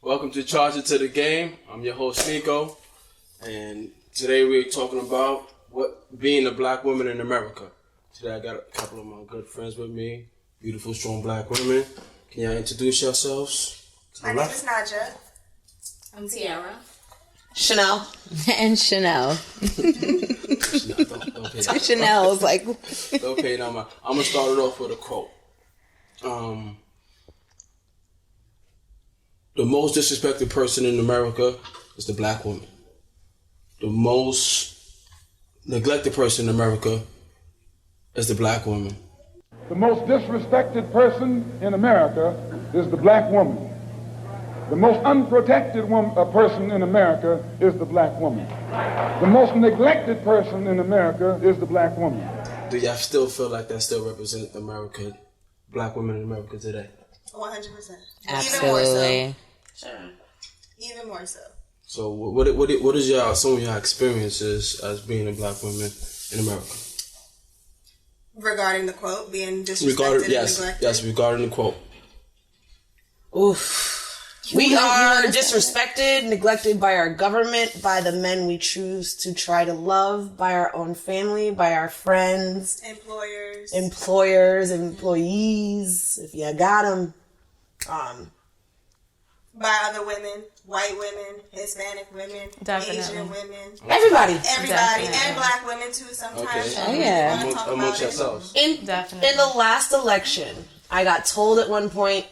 Welcome to Charge It to the Game. I'm your host, Nico. And today we're talking about what being a black woman in America. Today I got a couple of my good friends with me. Beautiful, strong black women. Can y'all introduce yourselves? My name is Naja. I'm Tiara. Chanel. And Chanel. Don't pay Two Chanel's like. Don't pay no mind. I'm gonna start it off with a quote. The most disrespected person in America is the black woman. The most neglected person in America is the black woman. The most disrespected person in America is the black woman. The most unprotected person in America is the black woman. The most neglected person in America is the black woman. Do y'all still feel like that still represents America, black women in America today? 100%. Absolutely. Sure. Even more so. So what is some of y'all experiences as being a black woman in America? Regarding the quote, being disrespected and neglected? Yes, regarding the quote. Oof. We are disrespected, neglected by our government, by the men we choose to try to love, by our own family, by our friends. Employers, employees, if you got them. By other women, white women, Hispanic women, Definitely. Asian women. Everybody. Everybody. And black women too sometimes. Okay. Oh, yeah. Amongst yourselves. In the last election, I got told at one point,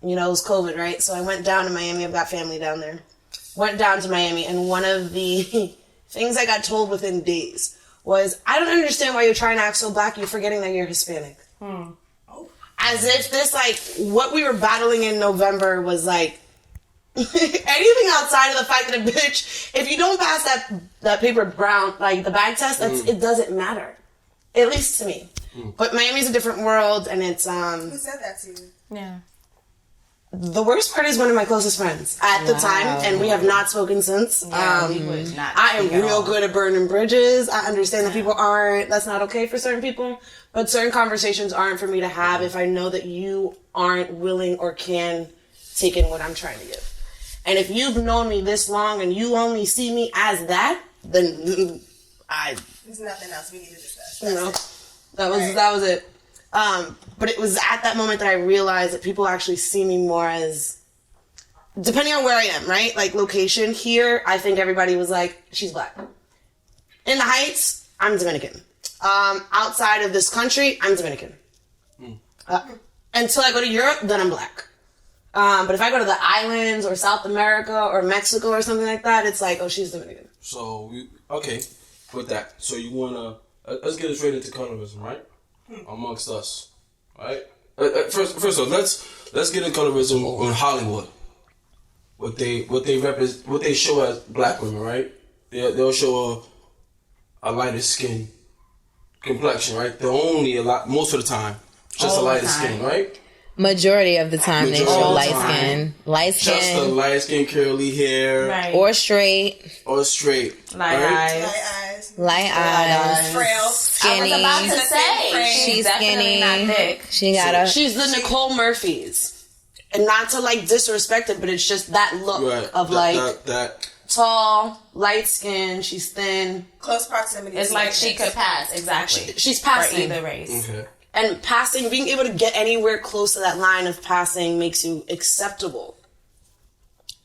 it was COVID, right? So I went down to Miami. I've got family down there. Went down to Miami, and one of the things I got told within days was, I don't understand why you're trying to act so black. You're forgetting that you're Hispanic. As if this, what we were battling in November was, anything outside of the fact that if you don't pass that paper brown, the bag test, it doesn't matter. At least to me. But Miami's a different world, and it's, Who said that to you? Yeah. The worst part is one of my closest friends at the time, and we have not spoken since. He was not. I am real good at burning bridges. I understand that people that's not okay for certain people, but certain conversations aren't for me to have if I know that you aren't willing or can take in what I'm trying to give. And if you've known me this long and you only see me as that, then There's nothing else we need to discuss. That was it. But it was at that moment that I realized that people actually see me more as, depending on where I am, right? Location here, I think everybody was like, she's black. In the Heights, I'm Dominican. Outside of this country, I'm Dominican. Until I go to Europe, then I'm black. But if I go to the islands or South America or Mexico or something like that, it's like, oh, she's Dominican. So, with that. So you want to, let's get straight into colorism, right? Amongst us, right? First off, let's get into colorism on Hollywood. What they show as black women, right? They'll show a lighter skin complexion, right? They're only most of the time just a lighter skin, right? Majority of the time they show light skin. Just a light skin, curly hair. Right. Or straight. Light eyes. Frail. Skinny. I was about to say. She's definitely skinny. not thick. She's the Nicole Murphys. And not to disrespect it, but it's just that look of that tall, light skin, she's thin. Close proximity. It's like she could pass, exactly. She's For passing. either race. Okay. And passing, being able to get anywhere close to that line of passing makes you acceptable.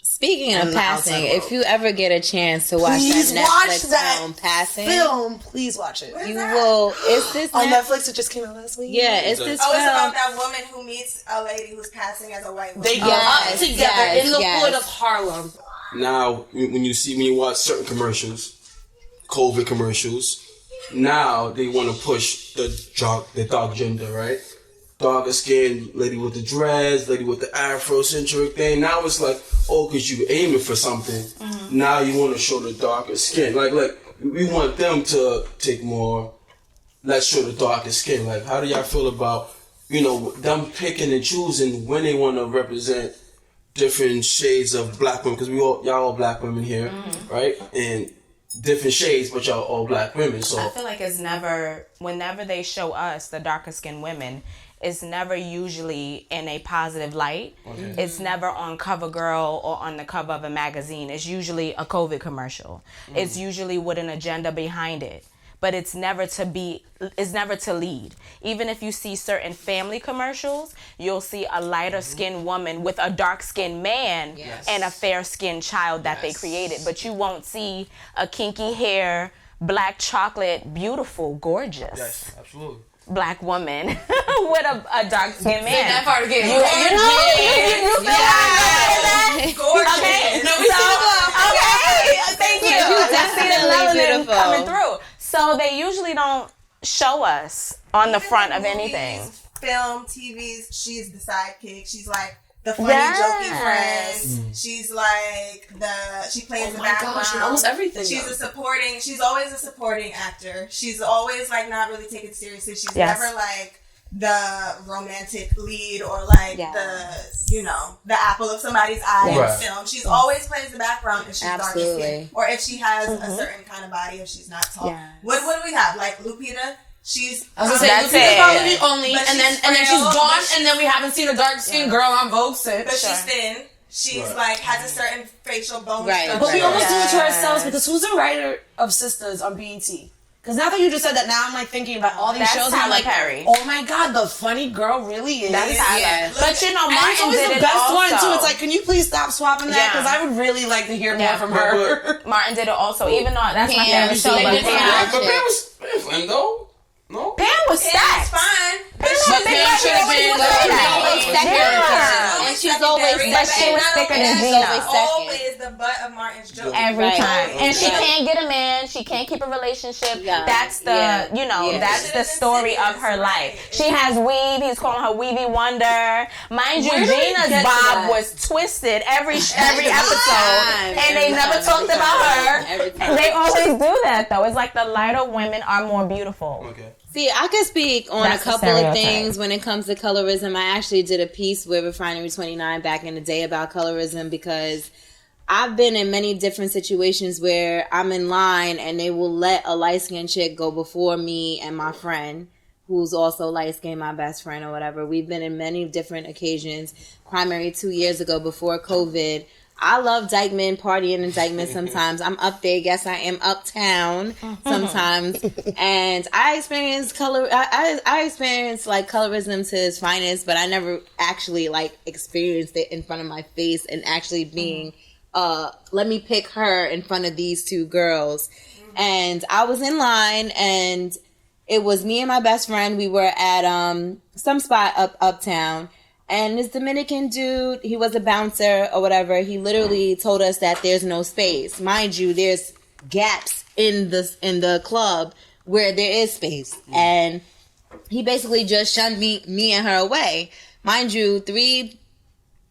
Speaking of And the passing, outside world. if you ever get a chance to watch Please that watch Netflix that film, Passing, Please watch it. you will. It's this On Net- Netflix, it just came out last week. Yeah, it's this It's film. about that woman who meets a lady who's passing as a white woman. They go up together in the yes. hood of Harlem. Now, when you watch certain commercials, COVID commercials, now they want to push the dark gender, right? Darker skin, lady with the dreads, lady with the Afrocentric thing. Now it's like, because you aiming for something, now you want to show the darker skin. Like we want them to take more. Let's show the darker skin. Like, how do y'all feel about them picking and choosing when they want to represent different shades of black women? Because y'all all black women here, right? And different shades, but y'all all black women. So I feel like it's never, whenever they show us the darker skinned women, it's never usually in a positive light. Okay. It's never on CoverGirl or on the cover of a magazine. It's usually a COVID commercial. It's usually with an agenda behind it. But it's never to lead. Even if you see certain family commercials, you'll see a lighter skinned woman with a dark skinned man and a fair skinned child that they created. But you won't see a kinky hair, black chocolate, beautiful, gorgeous. yes, absolutely. Black woman with a dark skinned man. That part again. You feel like Gorgeous. okay? No, we see the glove. Okay, thank you. Let's see the Definitely melanin beautiful. coming through. So they usually don't show us on the front of anything. Film, TVs, she's the sidekick. She's like the funny, Yes. jokey friend. She's like she plays the background. Gosh, in almost everything. She's always a supporting actor. She's always like not really taken seriously. She's Yes. never like the romantic lead or like the apple of somebody's eye in Right. film. She's always plays the background if she's dark Absolutely. skinned or if she has a certain kind of body, if she's not tall. Yes. What do we have? Like Lupita, she's I was gonna say, That's Lupita's it. probably the only, But and then she's she's frail, gone, but and then we haven't seen a dark skinned girl on Vogue since. but she's thin. She's like has a certain facial bone Right. structure. But we almost do it to Yes. ourselves because who's the writer of Sisters on BET? Because now that you just said that, now I'm like thinking about all these That's shows and I'm Tyler like, Perry. oh my god, the funny girl really is. That's Tyler. Yeah. But you know, And it's Martin always did the it best also. one too. It's like, can you please stop swapping that? Yeah. Because I would really like to hear more Yeah. from her. Martin did it also, even though that's my Pam, favorite show. she But did Pam, But Pam was fun though. No. Pam was It's stacked. fine. But Pam should have been And she's always But she was thicker than Gina. Always the butt of Martin's joke. Every Right. time, and she Right. can't get a man. She can't keep a relationship. Yeah. That's the, Yeah. that's the story of her life. She has weave. He's calling her Weavy Wonder. Mind you, Where do we Gina's get to bob that? was twisted every episode, time. and they Every never time. talked about her. Every time. They always do that though. It's like the lighter women are more beautiful. Okay. See, I could speak on That's a the couple of stereotype. things when it comes to colorism. I actually did a piece with Refinery 29 back in the day about colorism because I've been in many different situations where I'm in line and they will let a light-skinned chick go before me and my friend, who's also light-skinned, my best friend or whatever. We've been in many different occasions. Primary 2 years ago before COVID. I love Dykeman, partying in Dykeman sometimes. I'm up there. Yes, I am uptown sometimes. And I experience I experience like colorism to its finest, but I never actually like experienced it in front of my face and actually being, let me pick her in front of these two girls. And I was in line and it was me and my best friend. We were at some spot uptown. And this Dominican dude, he was a bouncer or whatever. He literally told us that there's no space. Mind you, there's gaps in the club where there is space. And he basically just shunned me and her away. Mind you, 3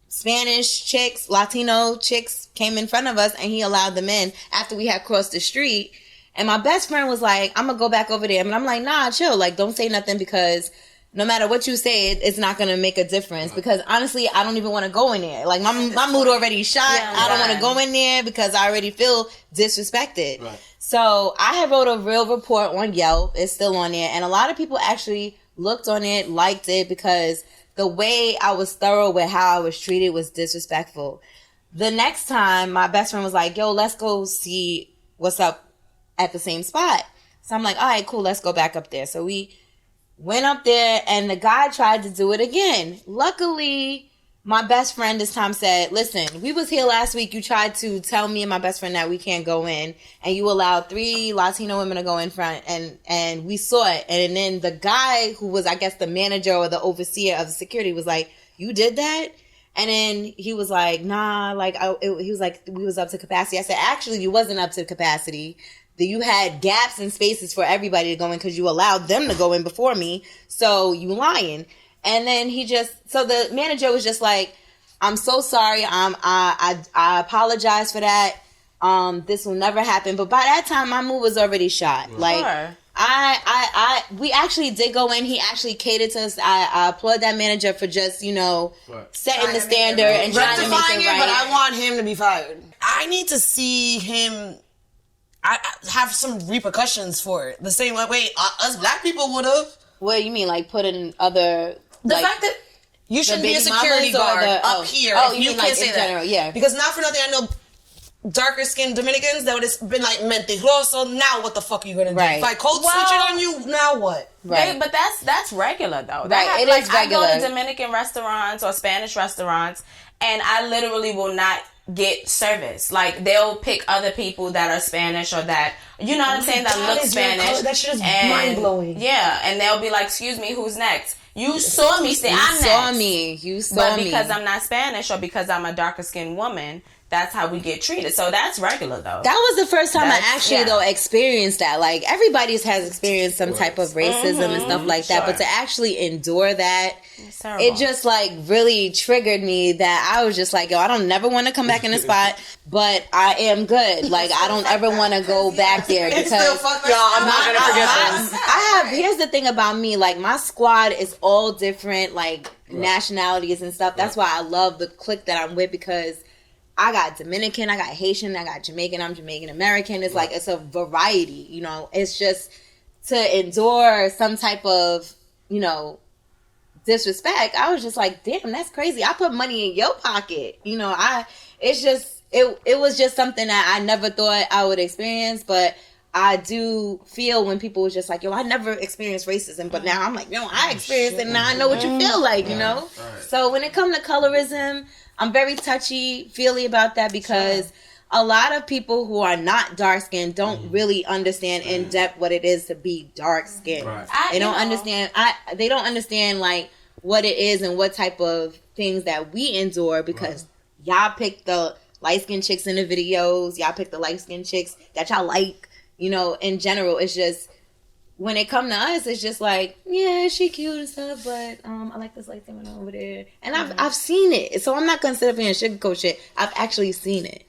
Spanish chicks, Latino chicks came in front of us and he allowed them in after we had crossed the street. And my best friend was like, I'm going to go back over there. And I'm like, nah, chill. Like, don't say nothing because no matter what you say, it's not going to make a difference. Because honestly, I don't even want to go in there. Like, my mood already shot. I don't want to go in there because I already feel disrespected. Right. So I had wrote a real report on Yelp. It's still on there. And a lot of people actually looked on it, liked it, because the way I was thorough with how I was treated was disrespectful. The next time, my best friend was like, yo, let's go see what's up at the same spot. So I'm like, all right, cool, let's go back up there. So we went up there and the guy tried to do it again. Luckily, my best friend this time said, listen, we was here last week. You tried to tell me and my best friend that we can't go in, and you allowed 3 Latino women to go in front, and we saw it. And then the guy who was, I guess, the manager or the overseer of the security was like, you did that? And then he was like, nah, like, he was like, we was up to capacity. I said, actually, you wasn't up to capacity. You had gaps and spaces for everybody to go in because you allowed them to go in before me. So you lying. And then so the manager was just like, I'm so sorry. I apologize for that. This will never happen. But by that time, my mood was already shot. Sure. Like, we actually did go in. He actually catered to us. I applaud that manager for just, setting the standard and trying to make rectifying it it, right. but I want him to be fired. I need to see him I have some repercussions for it. The same way us black people would have. What you mean, like putting other? The fact that you shouldn't be a security guard up here. Oh, you mean can't like say in that. general, yeah. Because not for nothing, I know darker skinned Dominicans that would have been like mentiroso. Now what the fuck are you gonna do? Right. If I code switch it on you, now what? Right. But that's regular though. Right. It like, is regular. I go to Dominican restaurants or Spanish restaurants, and I literally will not get service. Like they'll pick other people that are Spanish or that you know what I'm saying, that look Spanish. That shit is mind blowing. Yeah, and they'll be like, "Excuse me, who's next?" You saw me say I'm next. You saw me. But because I'm not Spanish or because I'm a darker skinned woman, that's how we get treated. So that's regular though. That was the first time I actually though experienced that. Like everybody has experienced some type of racism and stuff like that, but to actually endure that, it just like really triggered me that I was just like, yo, I don't never want to come back in the spot, but I am good. Like I don't ever want to go back there because I'm not gonna forget this. Here's the thing about me, like my squad is all different like nationalities and stuff. That's why I love the clique that I'm with because I got Dominican, I got Haitian, I got Jamaican, I'm Jamaican American. It's like, it's a variety, you know. It's just to endure some type of, you know, disrespect. I was just like, damn, that's crazy. I put money in your pocket. You know, it was just something that I never thought I would experience, but I do feel when people was just like, yo, I never experienced racism, but now I'm like, no, I experienced it and now I know what you feel like, you know? Right. So when it comes to colorism, I'm very touchy-feely about that because a lot of people who are not dark-skinned don't really understand in depth what it is to be dark-skinned. Right. They don't understand. They don't understand like what it is and what type of things that we endure because y'all pick the light-skinned chicks in the videos. Y'all pick the light-skinned chicks that y'all like. You know, in general, it's just when it come to us, it's just like, yeah, she cute and stuff, but I like this light one over there, and I've seen it, so I'm not gonna sit up here and sugarcoat shit. I've actually seen it.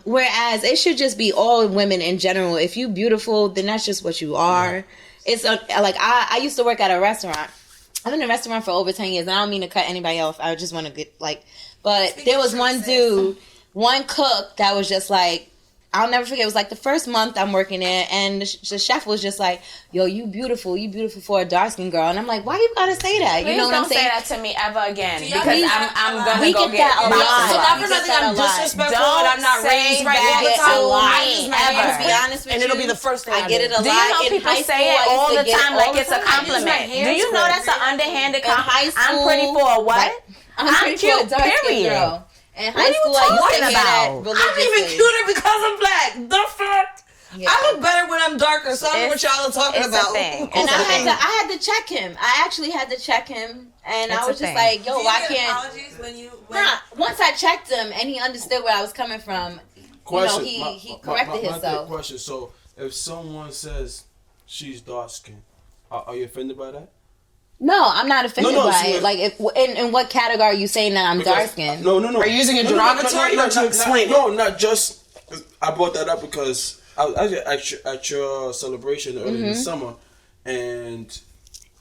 Whereas it should just be all women in general. If you beautiful, then that's just what you are. Yeah. It's like I used to work at a restaurant. I've been in a restaurant for over 10 years, and I don't mean to cut anybody off. I just want to get like, but there was one dude, one cook that was just like. I'll never forget. It was like the first month I'm working there, and the chef was just like, "Yo, you beautiful for a dark skinned girl." And I'm like, "Why you gotta say that?" You know what I'm saying? Don't say that to me ever again because I'm gonna go get that a lot. So not for nothing, I'm disrespectful and I'm not raised right all the time. To be honest with you, and it'll be the first thing I get it a lot. Do you know people say it all the time like it's a compliment? Do you know that's an underhanded compliment? I'm pretty for a what? I'm cute. Period. In high school, I used to hear that religiously. I'm even cuter because I'm black. The fuck? Yeah. I look better when I'm darker, so I don't know what y'all are talking about. And I had to check him. I actually had to check him, and I was just like, yo, why can't... apologies when you... once I checked him, and he understood where I was coming from, question, you know, he corrected himself. Question, so if someone says she's dark-skinned, are you offended by that? No, I'm not offended by it. Like, in what category are you saying that I'm dark skinned? No. Are you using a derogatory or to explain? No, not just. I brought that up because I was at your celebration earlier in the summer, and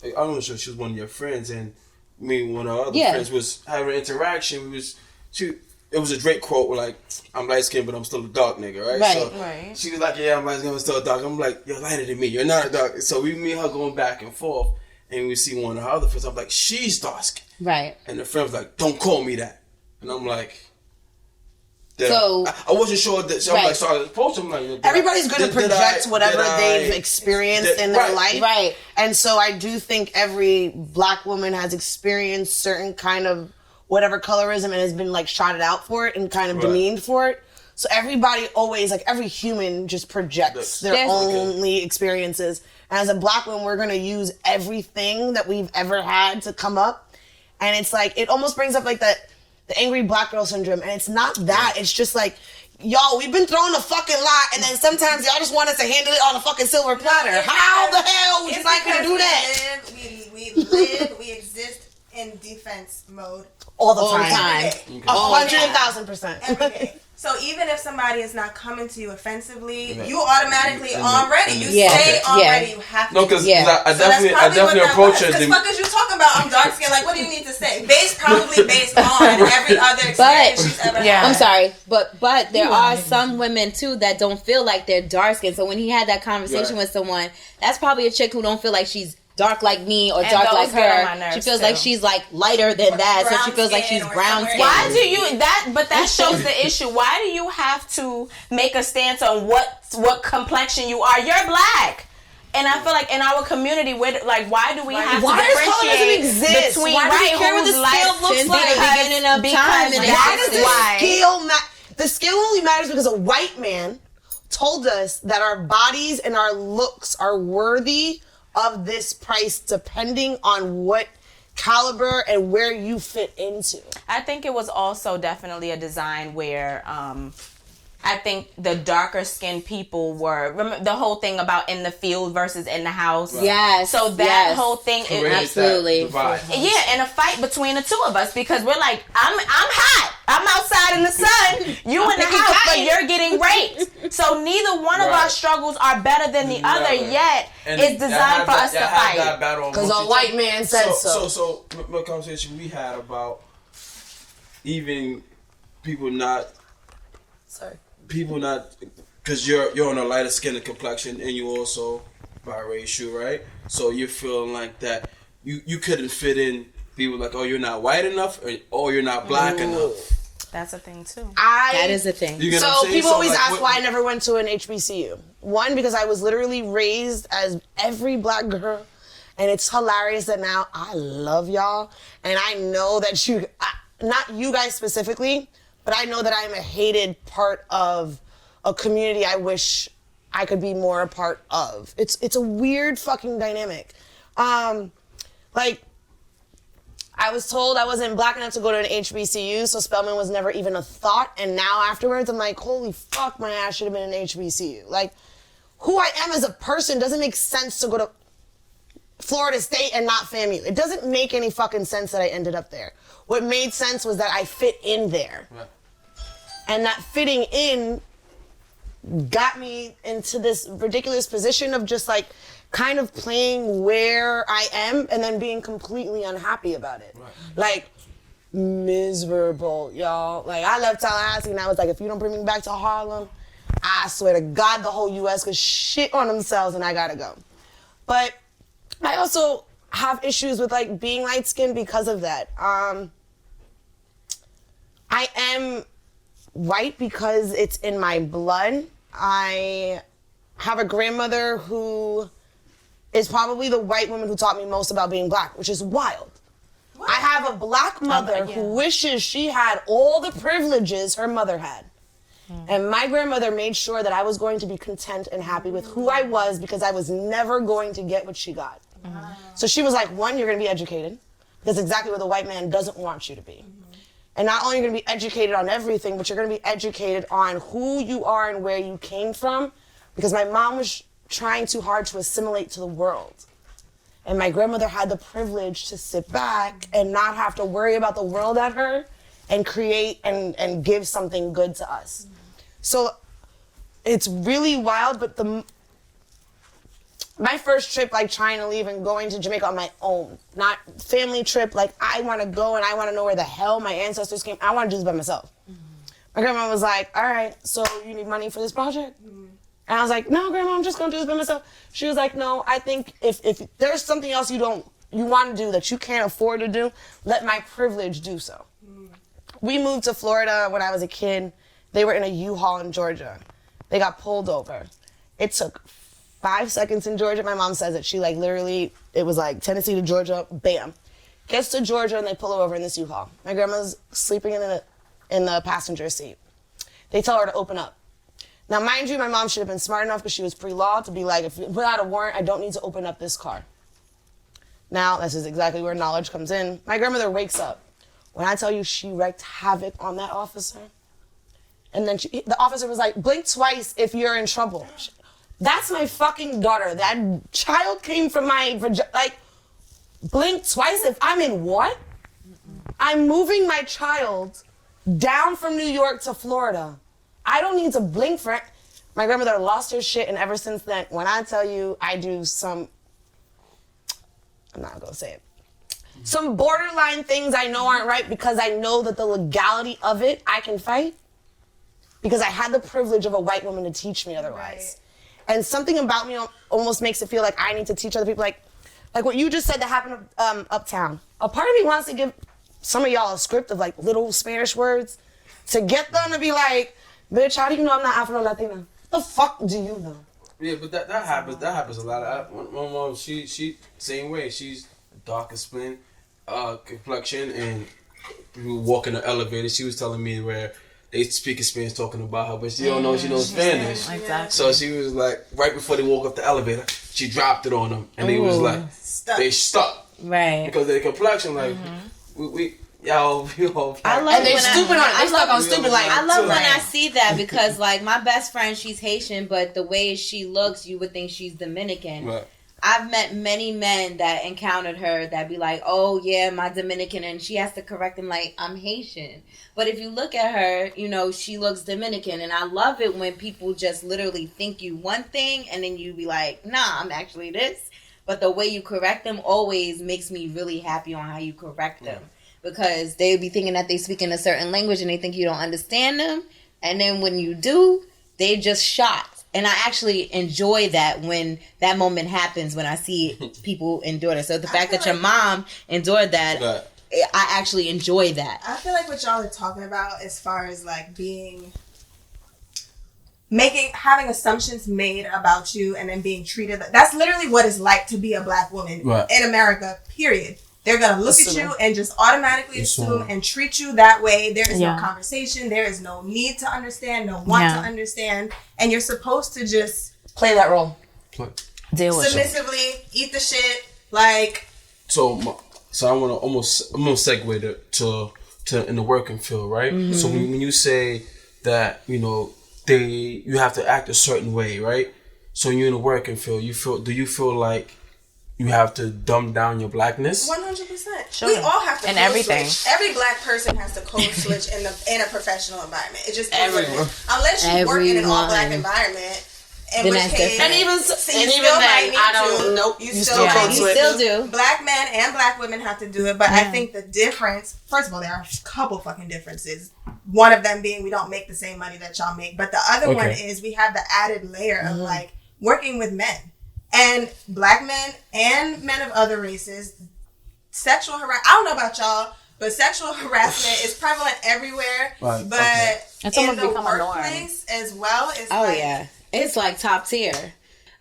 I don't know if she was one of your friends, and me and one of our other friends was having an interaction. It was a Drake quote like, "I'm light skinned, but I'm still a dark nigga," right? Right. She was like, "Yeah, I'm light skinned, but still a dark." I'm like, "You're lighter than me. You're not a dark." So me and her going back and forth. And we see one of her other friends. I'm like, she's dark skinned. Right. And the friend was like, don't call me that. And I'm like, so I wasn't sure that. So I'm like, so I approached him like, everybody's going to project whatever they've experienced in their life. Right. And so I do think every black woman has experienced certain kind of whatever colorism and has been like shouted out for it and kind of demeaned for it. So everybody always, like every human just projects their only experiences. And as a black woman, we're going to use everything that we've ever had to come up. And it's like, it almost brings up like the angry black girl syndrome. And it's not that. It's just like, y'all, we've been throwing a fucking lot. And then sometimes y'all just want us to handle it on a fucking silver platter. How the hell was you not going to do that? We exist in defense mode. All the time. 100,000%. Every day. So even if somebody is not coming to you offensively, you automatically already you have to. No, because I definitely approach it. Because fuck is you talking about? I'm dark skinned. Like, what do you need to say? Probably based on every other experience she's ever had. I'm sorry, but there are some women too that don't feel like they're dark skinned. So when he had that conversation with someone, that's probably a chick who don't feel like she's dark like me or dark like her. She feels like she's like lighter than that, so she feels like she's brown skin. Why do you that? But that shows the issue. Why do you have to make a stance on what complexion you are? You're black. And I feel like in our community, why do we have to differentiate between why do we care what the scale looks like? The scale only matters because a white man told us that our bodies and our looks are worthy of this price depending on what caliber and where you fit into. I think it was also definitely a design where I think the darker skinned people were, remember the whole thing about in the field versus in the house. Right. Yes. So that whole thing, absolutely. Yeah, and a fight between the two of us because we're like, I'm hot. I'm outside in the sun. You in the house, but you're getting raped. So neither one of our struggles are better than the other. Yet it's designed for us to fight. Because a white man said so. So what conversation we had about even people not. Because you're on a lighter skin and complexion, and you also biracial, right? So you're feeling like that you couldn't fit in. People like, oh, you're not white enough, or you're not black enough. That's a thing too. That is a thing. So people always ask why I never went to an HBCU. One, because I was literally raised as every black girl, and it's hilarious that now I love y'all, and I know that not you guys specifically, but I know that I am a hated part of a community I wish I could be more a part of. It's a weird fucking dynamic. I was told I wasn't black enough to go to an HBCU, so Spelman was never even a thought. And now afterwards, I'm like, holy fuck, my ass should have been an HBCU. Like, who I am as a person doesn't make sense to go to Florida State and not FAMU. It doesn't make any fucking sense that I ended up there. What made sense was that I fit in there. Right. And that fitting in got me into this ridiculous position of just like kind of playing where I am and then being completely unhappy about it. Right. Like, miserable, y'all. Like, I left Tallahassee and I was like, if you don't bring me back to Harlem, I swear to God the whole U.S. could shit on themselves and I gotta go. But I also have issues with like being light-skinned because of that. I am white because it's in my blood. I have a grandmother who is probably the white woman who taught me most about being black, which is wild. What? I have a black mother who wishes she had all the privileges her mother had. And my grandmother made sure that I was going to be content and happy with who I was because I was never going to get what she got. So she was like, one, you're going to be educated. That's exactly what the white man doesn't want you to be. And not only are you going to be educated on everything, but you're going to be educated on who you are and where you came from. Because my mom was trying too hard to assimilate to the world. And my grandmother had the privilege to sit back and not have to worry about the world at her and create and give something good to us. So it's really wild, but my first trip, like trying to leave and going to Jamaica on my own, not family trip, like I want to go and I want to know where the hell my ancestors came. I want to do this by myself. My grandma was like, all right, so you need money for this project? And I was like, no, Grandma, I'm just going to do this by myself. She was like, no, I think if there's something else you want to do that you can't afford to do, let my privilege do so. We moved to Florida when I was a kid. They were in a U-Haul in Georgia. They got pulled over. It took 5 seconds in Georgia. My mom says it. She like literally, it was like Tennessee to Georgia, bam. Gets to Georgia and they pull her over in this U-Haul. My grandma's sleeping in the passenger seat. They tell her to open up. Now, mind you, my mom should have been smart enough because she was pre-law to be like, if without a warrant, I don't need to open up this car. Now, this is exactly where knowledge comes in. My grandmother wakes up. When I tell you she wreaked havoc on that officer, and then the officer was like, blink twice if you're in trouble. That's my fucking daughter. That child came from my, like, blink twice if I'm in what? I'm moving my child down from New York to Florida I don't need to blink for it. My grandmother lost her shit, and ever since then, when I tell you I do some, I'm not gonna say it, some borderline things I know aren't right because I know that the legality of it, I can fight because I had the privilege of a white woman to teach me otherwise. Right. And something about me almost makes it feel like I need to teach other people, like what you just said that happened uptown. A part of me wants to give some of y'all a script of like little Spanish words to get them to be like, bitch, how do you know I'm not Afro-Latina? The fuck do you know? Yeah, but that happens. That happens a lot. My mom, she same way. She's darker skin, complexion, and we walk in the elevator. She was telling me where they speak in Spanish talking about her, but she don't know she knows Spanish. Exactly. So she was like, right before they walk up the elevator, she dropped it on them, and they was like, they stuck, right? Because their complexion, like we. Y'all, I love and they stupid on it. They stuck on stupid like. I love when I see that because like my best friend, she's Haitian, but the way she looks, you would think she's Dominican. Right. I've met many men that encountered her that be like, oh yeah, my Dominican, and she has to correct them like, I'm Haitian. But if you look at her, you know, she looks Dominican, and I love it when people just literally think you one thing and then you be like, nah, I'm actually this. But the way you correct them always makes me really happy on how you correct them. Because they would be thinking that they speak in a certain language and they think you don't understand them. And then when you do, they just shocked. And I actually enjoy that when that moment happens, when I see people endure it. So the fact that your mom endured that, I actually enjoy that. I feel like what y'all are talking about as far as like having assumptions made about you and then being treated, that's literally what it's like to be a black woman in America, period. They're going to look at you and just automatically assume and treat you that way. There is no conversation. There is no need to understand, no want to understand. And you're supposed to just play that role. Deal with submissively eat the shit. Like. So I want to I'm going to segue to in the working field, right? Mm-hmm. So when you say that, you know, you have to act a certain way, right? So when you're in the working field, do you feel like you have to dumb down your blackness? 100%. Sure. We all have to and code everything. Switch. Every black person has to code switch in a professional environment. It just everyone. Unless you work in an all black environment. In which case, and even then, I don't. Nope. You still code switch. You still do. Black men and black women have to do it, but I think the difference. First of all, there are a couple fucking differences. One of them being we don't make the same money that y'all make, but the other one is we have the added layer of like working with men. And black men and men of other races, sexual harassment, I don't know about y'all, but sexual harassment is prevalent everywhere. Right. But it's in the workplace as well. Yeah. It's like top tier.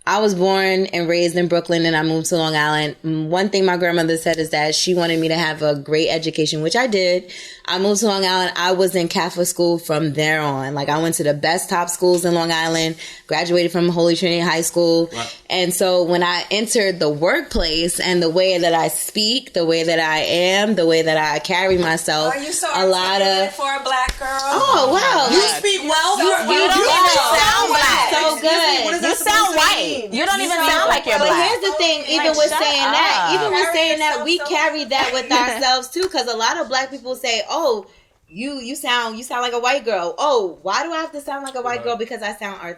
I was born and raised in Brooklyn and I moved to Long Island. One thing my grandmother said is that she wanted me to have a great education, which I did. I moved to Long Island. I was in Catholic school from there on. Like I went to the best top schools in Long Island, graduated from Holy Trinity High School. Right. And so when I entered the workplace and the way that I speak, the way that I am, the way that I carry myself, you so a lot of for a black girl. Oh wow. You speak well. You don't sound black. So good. You sound white. You don't even sound like you're black. But here's the thing, even with saying that, we carry that with ourselves too, because a lot of black people say, oh, you sound like a white girl. Oh, why do I have to sound like a white girl? Because I sound I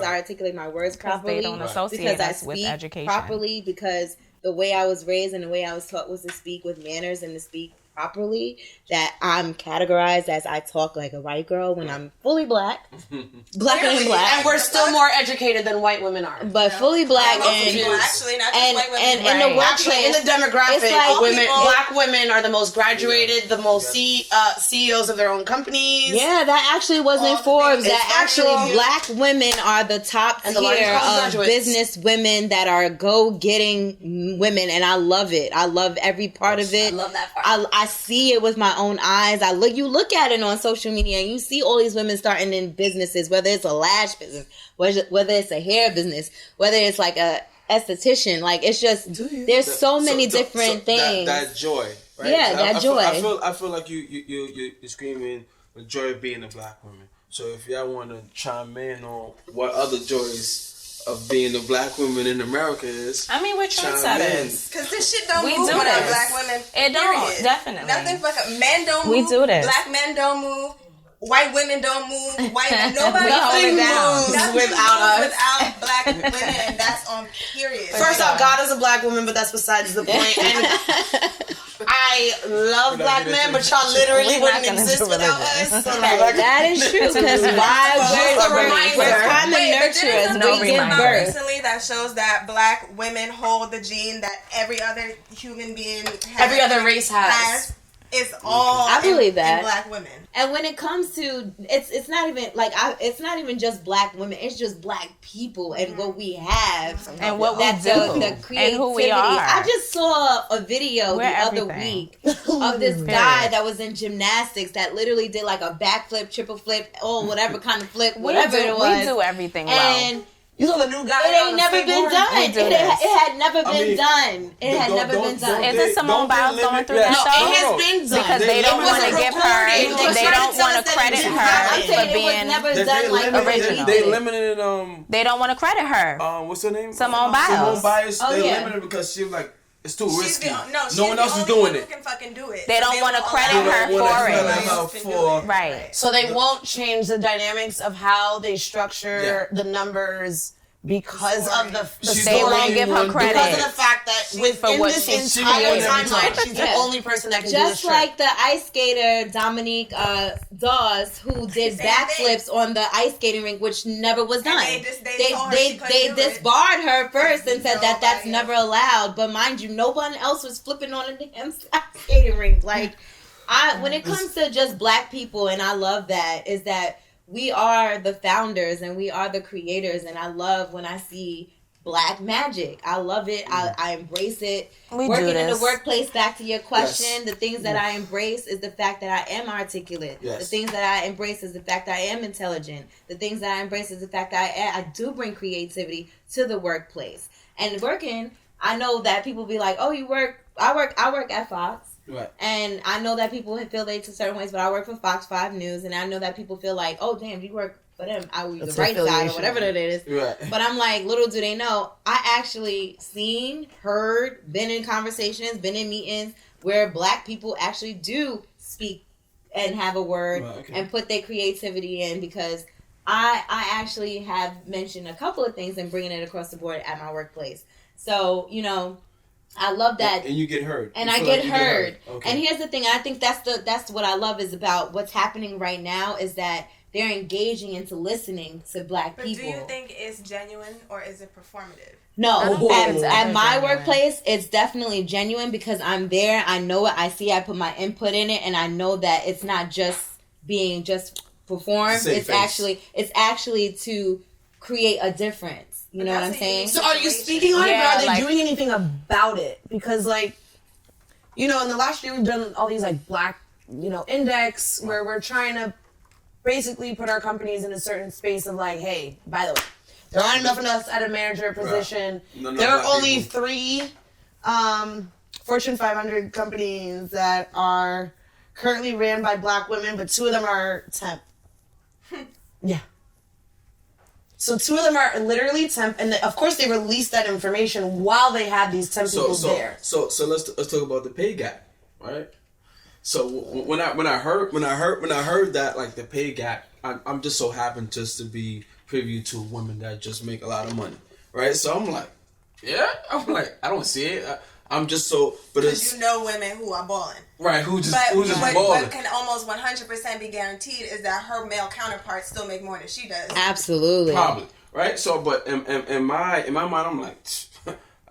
articulate my words properly. They don't associate us with education properly, because the way I was raised and the way I was taught was to speak with manners and to speak properly, that I'm categorized as I talk like a white girl when I'm fully black and black, and we're still more educated than white women are, but fully black and actually not just white women. And in the workplace, in the demographic, like black women are the most graduated, the most CEOs of their own companies. Yeah, that actually was in Forbes. That actually black women are the top tier of business women that are go-getting women, and I love it. I love every part of it. I love that part. I see it with my own eyes. You look at it on social media and you see all these women starting in businesses, whether it's a lash business, whether it's a hair business, whether it's like a esthetician. Like it's just there's so many different things. That joy, right? Yeah, that joy. I feel like you're screaming the joy of being a black woman. So if y'all want to chime in on what other joys of being a black woman in America is. I mean, we're trendsetters. Because this shit don't move without black women. It don't, definitely. Nothing fucking men don't move. We do this. Black men don't move. white women don't move. Nobody Nothing moves Nothing without us. without black women, and that's on period. First off, God is a black woman, but that's besides the point. And I love black men, but y'all literally wouldn't exist without us. So like, That is true. Because why we're common nurturers. no We give reminder. birth. Recently, that shows that black women hold the gene that every other human being has. every other race has. It's all I believe in that. black women. And when it comes to it's not even like it's not even just black women. It's just black people and what we have And what we That's do. the creativity. And who we are. I just saw a video We're the other everything. week of this guy that was in gymnastics that literally did like a backflip, triple flip, or whatever kind of flip, whatever it was. We do everything well. And You saw the new guy? it ain't never been done. We do It this. had never been mean, done. It had never been done. Isn't Simone Biles going through that No, though? it has been done. Because they don't want to give her, they don't want to credit I'm her saying for it was being, never done like original. They limited they don't want to credit her. what's her name? Simone Biles. Simone Biles. Oh, They yeah. limited because she was like, it's too She's risky. she's No one else is doing Who it. can fucking do it? They don't So wanna won't credit allow her anyone for it. else to do it. Right. So they won't change the dynamics of how they structure the numbers because of the She's They the won't only give her one credit. because of the fact that for within what this she's entire doing every timeline, time. she's the only person that can do Just this like the ice skater Dominique Dawes, who did Same backflips on the ice skating rink, which never was done. And they told her she couldn't they do it. disbarred her first and said that that's Nobody never allowed. But mind you, no one else was flipping on a damn ice skating rink. Like, when it comes to just black people, and I love that, is that we are the founders and we are the creators, and I love when I see black magic. I love it. I embrace it. We Working do in the this. workplace, back to your question, Yes. the things that I embrace is the fact that I am articulate. Yes. The things that I embrace is the fact that I am intelligent. The things that I embrace is the fact that I do bring creativity to the workplace. And working, I know that people be like, "Oh, you work?" I work at Fox. Right. And I know that people feel they to certain ways, but I work for Fox 5 News, and I know that people feel like, "Oh, damn, you work for them." I was the That's right side or affiliation. whatever that is. Right. But I'm like, little do they know, I actually seen, heard, been in conversations, been in meetings where black people actually do speak and have a word Right, okay. and put their creativity in, because I actually have mentioned a couple of things and bringing it across the board at my workplace. So, I love that. And you get heard. And You I feel get like you heard. Okay. And here's the thing, I think that's what I love is about what's happening right now, is that they're engaging into listening to black But people. do you think it's genuine or is it performative? No, think at, it's at ever my genuine. workplace, it's definitely genuine because I'm there. I know it. I see. I put my input in it, and I know that it's not just being just performed. Save face. It's actually to create a difference. You know what I'm That's a saying? unique So are you speaking on it, Yeah, or are they like- doing anything about it? Because, like, in the last year we've done all these, like, black, index where we're trying to basically put our companies in a certain space of, like, hey, by the way, there aren't enough of us at a manager position. No, There are black only people. 3 Fortune 500 companies that are currently ran by black women, but 2 of them are temp. Yeah. So 2 of them are literally temp, and of course they released that information while they had these temp people there. So let's talk about the pay gap, right? So when I heard that, like, the pay gap, I'm just so happened just to be privy to women that just make a lot of money, right? So I'm like, I don't see it. I'm just so, but it's Because women who are balling. right. Who just But balling? what can almost 100% be guaranteed is that her male counterparts still make more than she does. Absolutely. Probably, right? So, but in my mind, I'm like,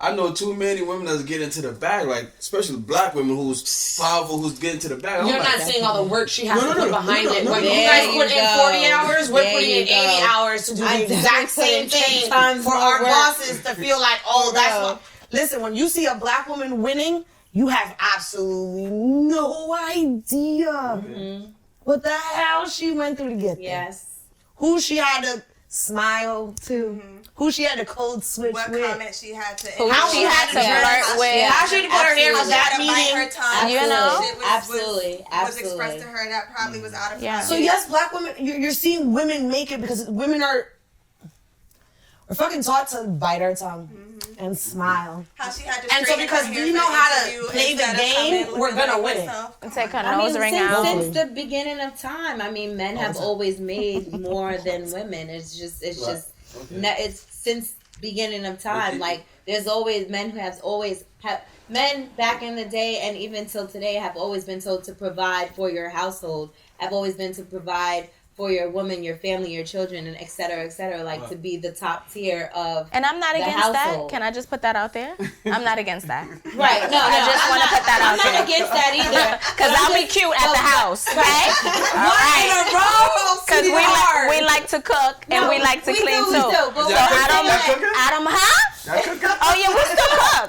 I know too many women that get into the bag, like, especially black women who's powerful, who's getting to the bag. I'm You're like, not seeing all the work she has No, to no, put no, behind no, it. no, When no, you no. guys There put you in go. 40 hours, we're There putting in you 80 go. hours to do I the exact definitely same put in 10 thing times for more our work. bosses to feel like, oh, that's real. what. Listen, when you see a black woman winning, you have absolutely no idea what the hell she went through to get there. Yes. Who she had to smile to, who she had to code switch What with. comment she had to How she had to flirt dress, with. how she had to put her hair Absolutely. on that How to bite meeting. her tongue. You know? Shit Absolutely. was expressed to her that probably was out of Yeah. So yes, black women, you're seeing women make it because women are we're fucking taught to bite our tongue and smile. How she had to And so because we know how to play the game, we're gonna win it. And take her nose ring out. Since the beginning of time, I mean, men have always made more than women. It's since beginning of time. Like, there's always men who men back in the day and even till today have always been told to provide for your household, have always been to provide for your woman, your family, your children, and et cetera, like to be the top tier of And I'm not against household. that. Can I just put that out there? I'm not against that. Right. No, I just want to put that out I'm there. not against that either. Because I'll be cute at the house, okay? All right. Because we like to cook and we like to clean too. But So Adam, huh? Oh yeah, we still cook.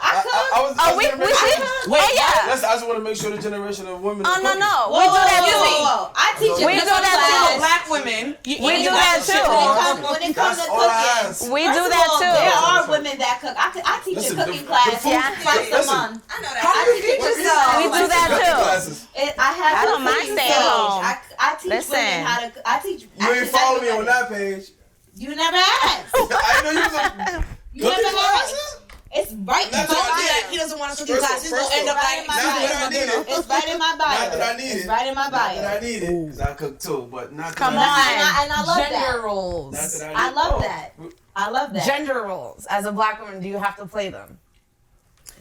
We did. Oh yeah. I just want to make sure the generation of women. Oh no, we do that too. I teach We do that too. Black women. We do that too. When it comes to cooking, We do that too. there are women that cook. I teach a cooking class twice a month. I know that. How do you teach yourself? We do that too. I don't mind cooking staying stage. home. I teach Listen. women how to. I teach. You ain't follow me on that page. You never asked. I know you was a You never asked. It's right in my That's what I bio. did. He doesn't want to First class. He's off, gonna end up like Not that I need it. It's right in my bio. Not that I need it. It's right in my Not that I bio. need it, because I cook too, but not that Come I on. need And I love gender that. roles. Not that I need love it. that. I love that. Gender roles. As a black woman, do you have to play them?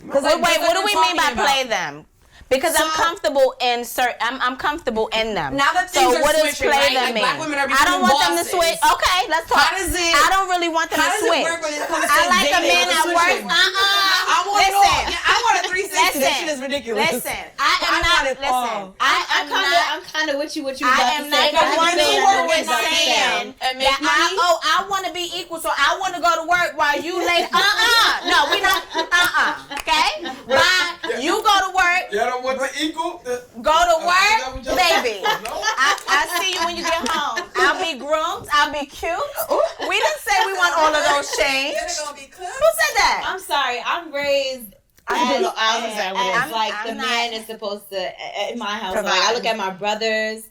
Wait, what do we mean by play them? Because I'm comfortable in I'm comfortable in them. Now that so things are what does switching, play right? them Like, mean? black women are I don't becoming want them to bosses. switch. Okay, let's talk. How does it? I don't really want them How to does switch. it work when it comes to I like a dating man and that works. switching? I want it all. Listen. Yeah, I want a 360. That Listen. shit is ridiculous. Listen, I am not. want it Listen, all. I'm kind of with you. What you about I am to say. not the but one you who know is what I'm saying And make that money? I want to be equal, so I want to go to work while you lay. No, we not. Okay, bye. You go to work. Y'all don't want the equal? Go to Is that work, what y'all baby. saying? No? I see you when you get home. I'll be groomed. I'll be cute. We didn't say we want all of those changed. Then it's gonna be cooked. Who said that? I'm sorry. I'm raised. I'm As like I'm the not- man is supposed to in my house. Like Provide. I look at my brothers,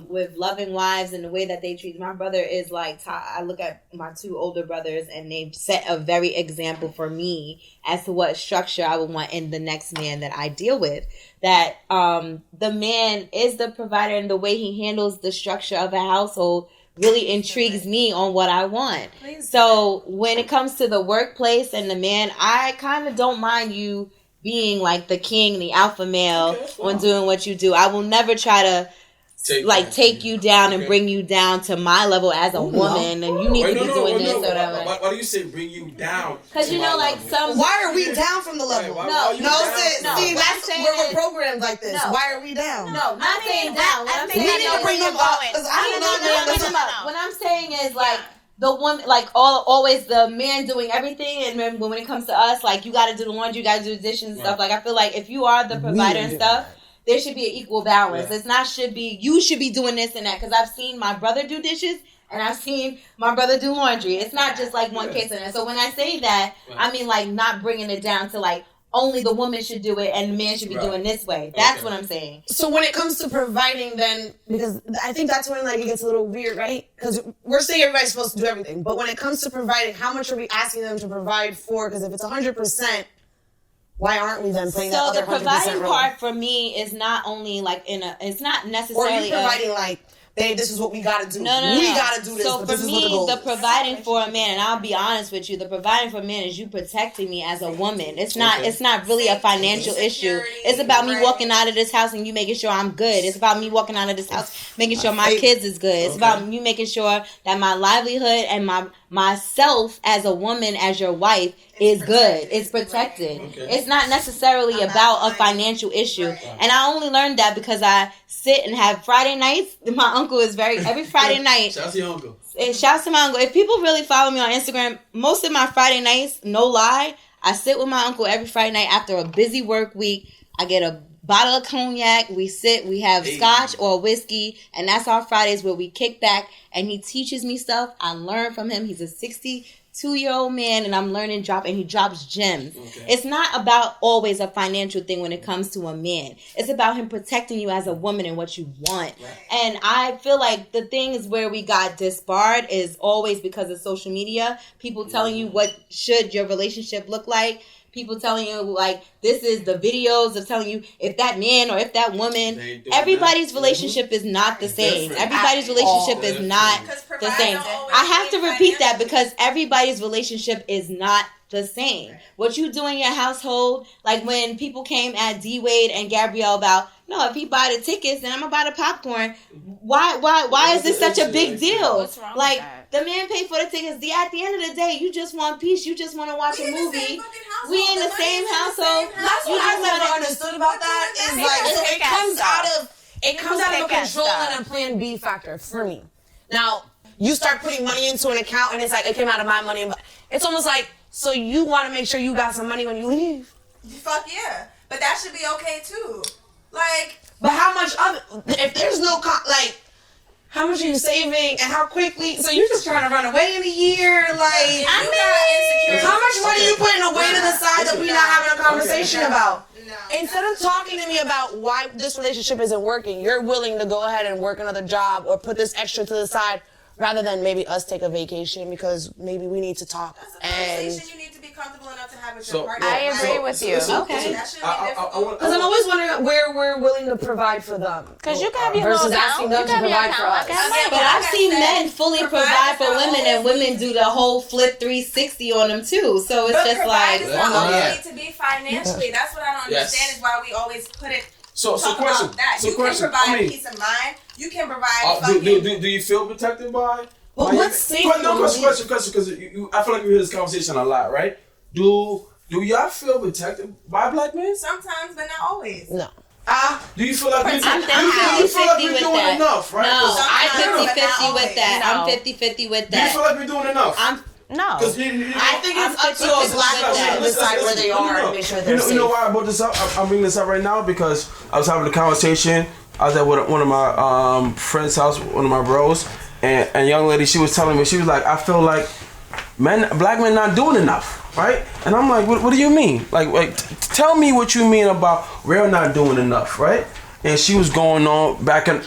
with loving wives and the way that they treat my brother is like I look at my two older brothers and they've set a very example for me as to what structure I would want in the next man that I deal with. That the man is the provider and the way he handles the structure of a household really intrigues me on what I want. So when it comes to the workplace and the man, I kind of don't mind you being like the king, the alpha male on doing what you do. I will never try to take you down and bring you down to my level as a woman, and you need to be doing this or whatever. Why do you say bring you down? Because you know, like some. Why are we down from the level? Why No, are you No, down? see, that's saying where we're is- programmed like this. No. Why are we down? No, not saying down. What I I'm think saying We need I know to bring where them you're up. going. 'Cause I don't know. No. What I'm saying is like the woman, like always the man doing everything, and then when it comes to us, like you got to do the laundry, you got to do the dishes and stuff. Like I feel like if you are the provider and stuff, there should be an equal balance. Yeah. It's not you should be doing this and that, because I've seen my brother do dishes and I've seen my brother do laundry. It's not just like one case in that. So when I say that, I mean like not bringing it down to like only the woman should do it and the man should be doing this way. That's what I'm saying. So when it comes to providing, then, because I think that's when like it gets a little weird, right? Because we're saying everybody's supposed to do everything, but when it comes to providing, how much are we asking them to provide for? Because if it's 100%, why aren't we then playing that So other the 100% providing role? part for me is not only like it's not Or are necessarily you providing like, babe, this is what we gotta do. No. We gotta do this, So but for this is what the me, goal the is. providing for a man, and I'll be honest with you, the providing for a man is you protecting me as a woman. It's not really a financial issue. It's about me walking out of this house and you making sure I'm good. It's about me walking out of this house making sure my kids is good. It's about you making sure that my livelihood and myself as a woman, as your wife, is good. It's protected. It's not necessarily about a financial issue. And I only learned that because I sit and have Friday nights. My uncle is every Friday night. Shout out to your uncle. Shouts to my uncle. If people really follow me on Instagram, most of my Friday nights, no lie, I sit with my uncle every Friday night after a busy work week. I get a bottle of cognac. We sit, we have scotch or whiskey, and that's our Fridays where we kick back and he teaches me stuff. I learn from him. He's a 2-year-old man and I'm learning and he drops gems. Okay. It's not about always a financial thing when it comes to a man. It's about him protecting you as a woman and what you want. Right. And I feel like the things where we got disbarred is always because of social media. People telling you what should your relationship look like. People telling you, like, this is the videos of telling you if that man or if that woman, everybody's relationship is not the same. Everybody's relationship is not the same. I have to repeat that because everybody's relationship is not the same. What you do in your household, like when people came at D Wade and Gabrielle about, no, if he buy the tickets, then I'm gonna buy the popcorn. Why is this such a big deal? What's wrong like with that? The man paid for the tickets. At the end of the day, you just want peace. You just want to watch a movie. We in the same household. That's what I never understood about that. Is like so it comes out of a control and a plan B factor for me. Now you start putting money into an account and it's like it came out of my money. It's almost like so you want to make sure you got some money when you leave. Fuck yeah, but that should be okay too. Like, but how much of it? If there's no how much are you saving and how quickly? So you're just trying to run away in a year? Like, how much money are you putting away to the side that we're not having a conversation about? No. Instead of talking to me about why this relationship isn't working, you're willing to go ahead and work another job or put this extra to the side rather than maybe us take a vacation because maybe we need to talk. That's a conversation you need to be comfortable enough to have with your partner. I agree with you. Okay. That shouldn't be difficult. Because I'm always wondering where we're willing to provide for them. Because you can have your versus little asking them to provide for us. But I've seen men fully provide for women and women do the whole flip 360 on them too. So it's just like, it's not always need to be financially. That's what I don't understand is why we always put it. So question. About that. So you question. can provide peace of mind. You can provide. Do you feel protected by? But what's safe? No, question, because I feel like we hear this conversation a lot, right? Do y'all feel protected by black men? Sometimes, but not always. No. Do you feel like I'm you feel like we're doing enough, right? No, I'm 50-50 with No. that. I'm 50-50 with Do you that. feel like we're doing enough? No. I think it's up to those black men to decide where they are and make sure they're safe. You know why I brought this up? I'm bringing this up right now because I was having a conversation. I was at one of my friend's house, one of my bros, and a young lady, she was telling me, she was like, I feel like black men not doing enough, right? And I'm like, what do you mean? Like tell me what you mean about we're not doing enough, right? And she was going on back and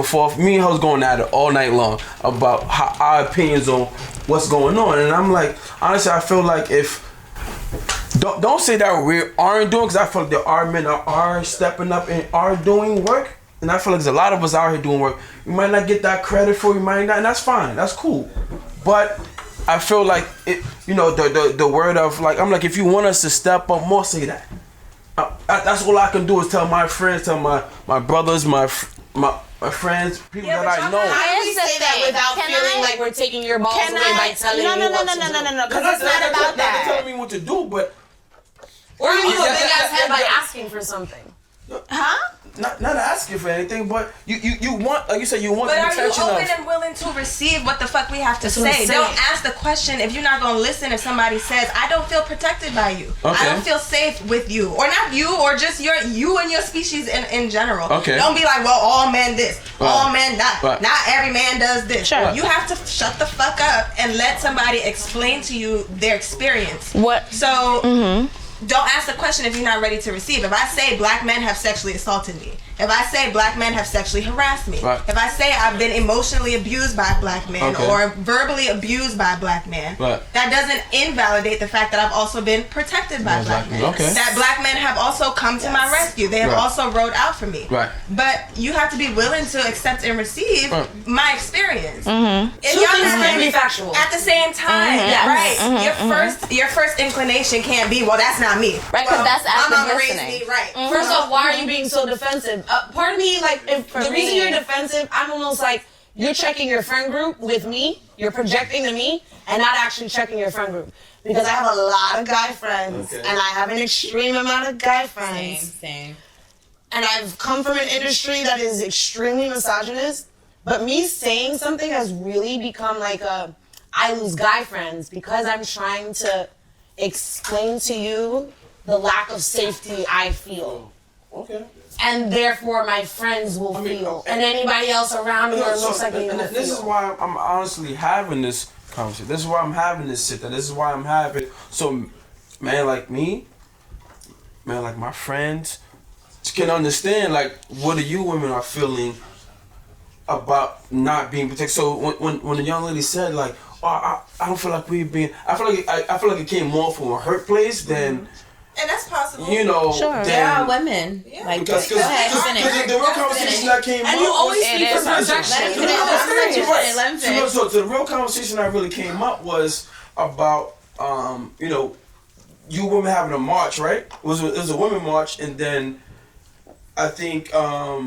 forth. Me and her was going at it all night long about our opinions on what's going on. And I'm like, honestly, I feel like if don't say that we aren't doing, because I feel like there are men that are stepping up and are doing work. And I feel like there's a lot of us out here doing work. You might not get that credit for, you might not, and that's fine, that's cool. But I feel like it, the word of like, I'm like, if you want us to step up more, say that. That's all I can do is tell my friends, tell my brothers, my friends, people that I know. How do we say that without feeling like we're taking your balls away by telling you what to do? No, because it's not about that. Not telling me what to do, but or you do a big ass head by asking for something. Huh? Not asking for anything, but you want, like you said, you want but the are you attention open of. and willing to receive what the fuck we have to say? Don't ask the question if you're not gonna listen. If somebody says, "I don't feel protected by you. Okay. I don't feel safe with you," or not you, or just you and your species in general. Okay. Don't be like, "Well, all men this, all men that. Right. Not every man does this." Sure. You have to shut the fuck up and let somebody explain to you their experience. What? So. Don't ask the question if you're not ready to receive. If I say black men have sexually assaulted me, if I say black men have sexually harassed me, right. if I say I've been emotionally abused by a black man or verbally abused by a black man, right. that doesn't invalidate the fact that I've also been protected by black men. Okay. That black men have also come to my rescue. They have also rode out for me. Right. But you have to be willing to accept and receive my experience. Two things can be factual at the same time. Right. Your first inclination can't be, well, that's not me. Right, because that's active my mama listening. raised me right. First off, why are you being so defensive? Part of me, like, if the reason you're defensive, I'm almost like, you're checking your friend group with me, you're projecting to me, and not actually checking your friend group. Because I have a lot of guy friends, and I have an extreme amount of guy friends. Same. And I've come from an industry that is extremely misogynist, but me saying something has really become like I lose guy friends because I'm trying to explain to you the lack of safety I feel. Okay. And therefore my friends will feel. And anybody else around me or most likely will feel. This is why I'm honestly having this conversation. This is why I'm having this sit down. This is why I'm having so, man, like me, man, like my friends can understand like what are you women are feeling about not being protected. So when the young lady said like, oh, I don't feel like we're being, I feel like it came more from a hurt place than. And that's possible. You know, sure. There are women. Yeah. Like, because go ahead, finish. the real conversation that came up. And you always It speak is from projection. Let him finish. So the real conversation that really came up was about, you know, you women having a march, right? It was a women march, and then I think. Well,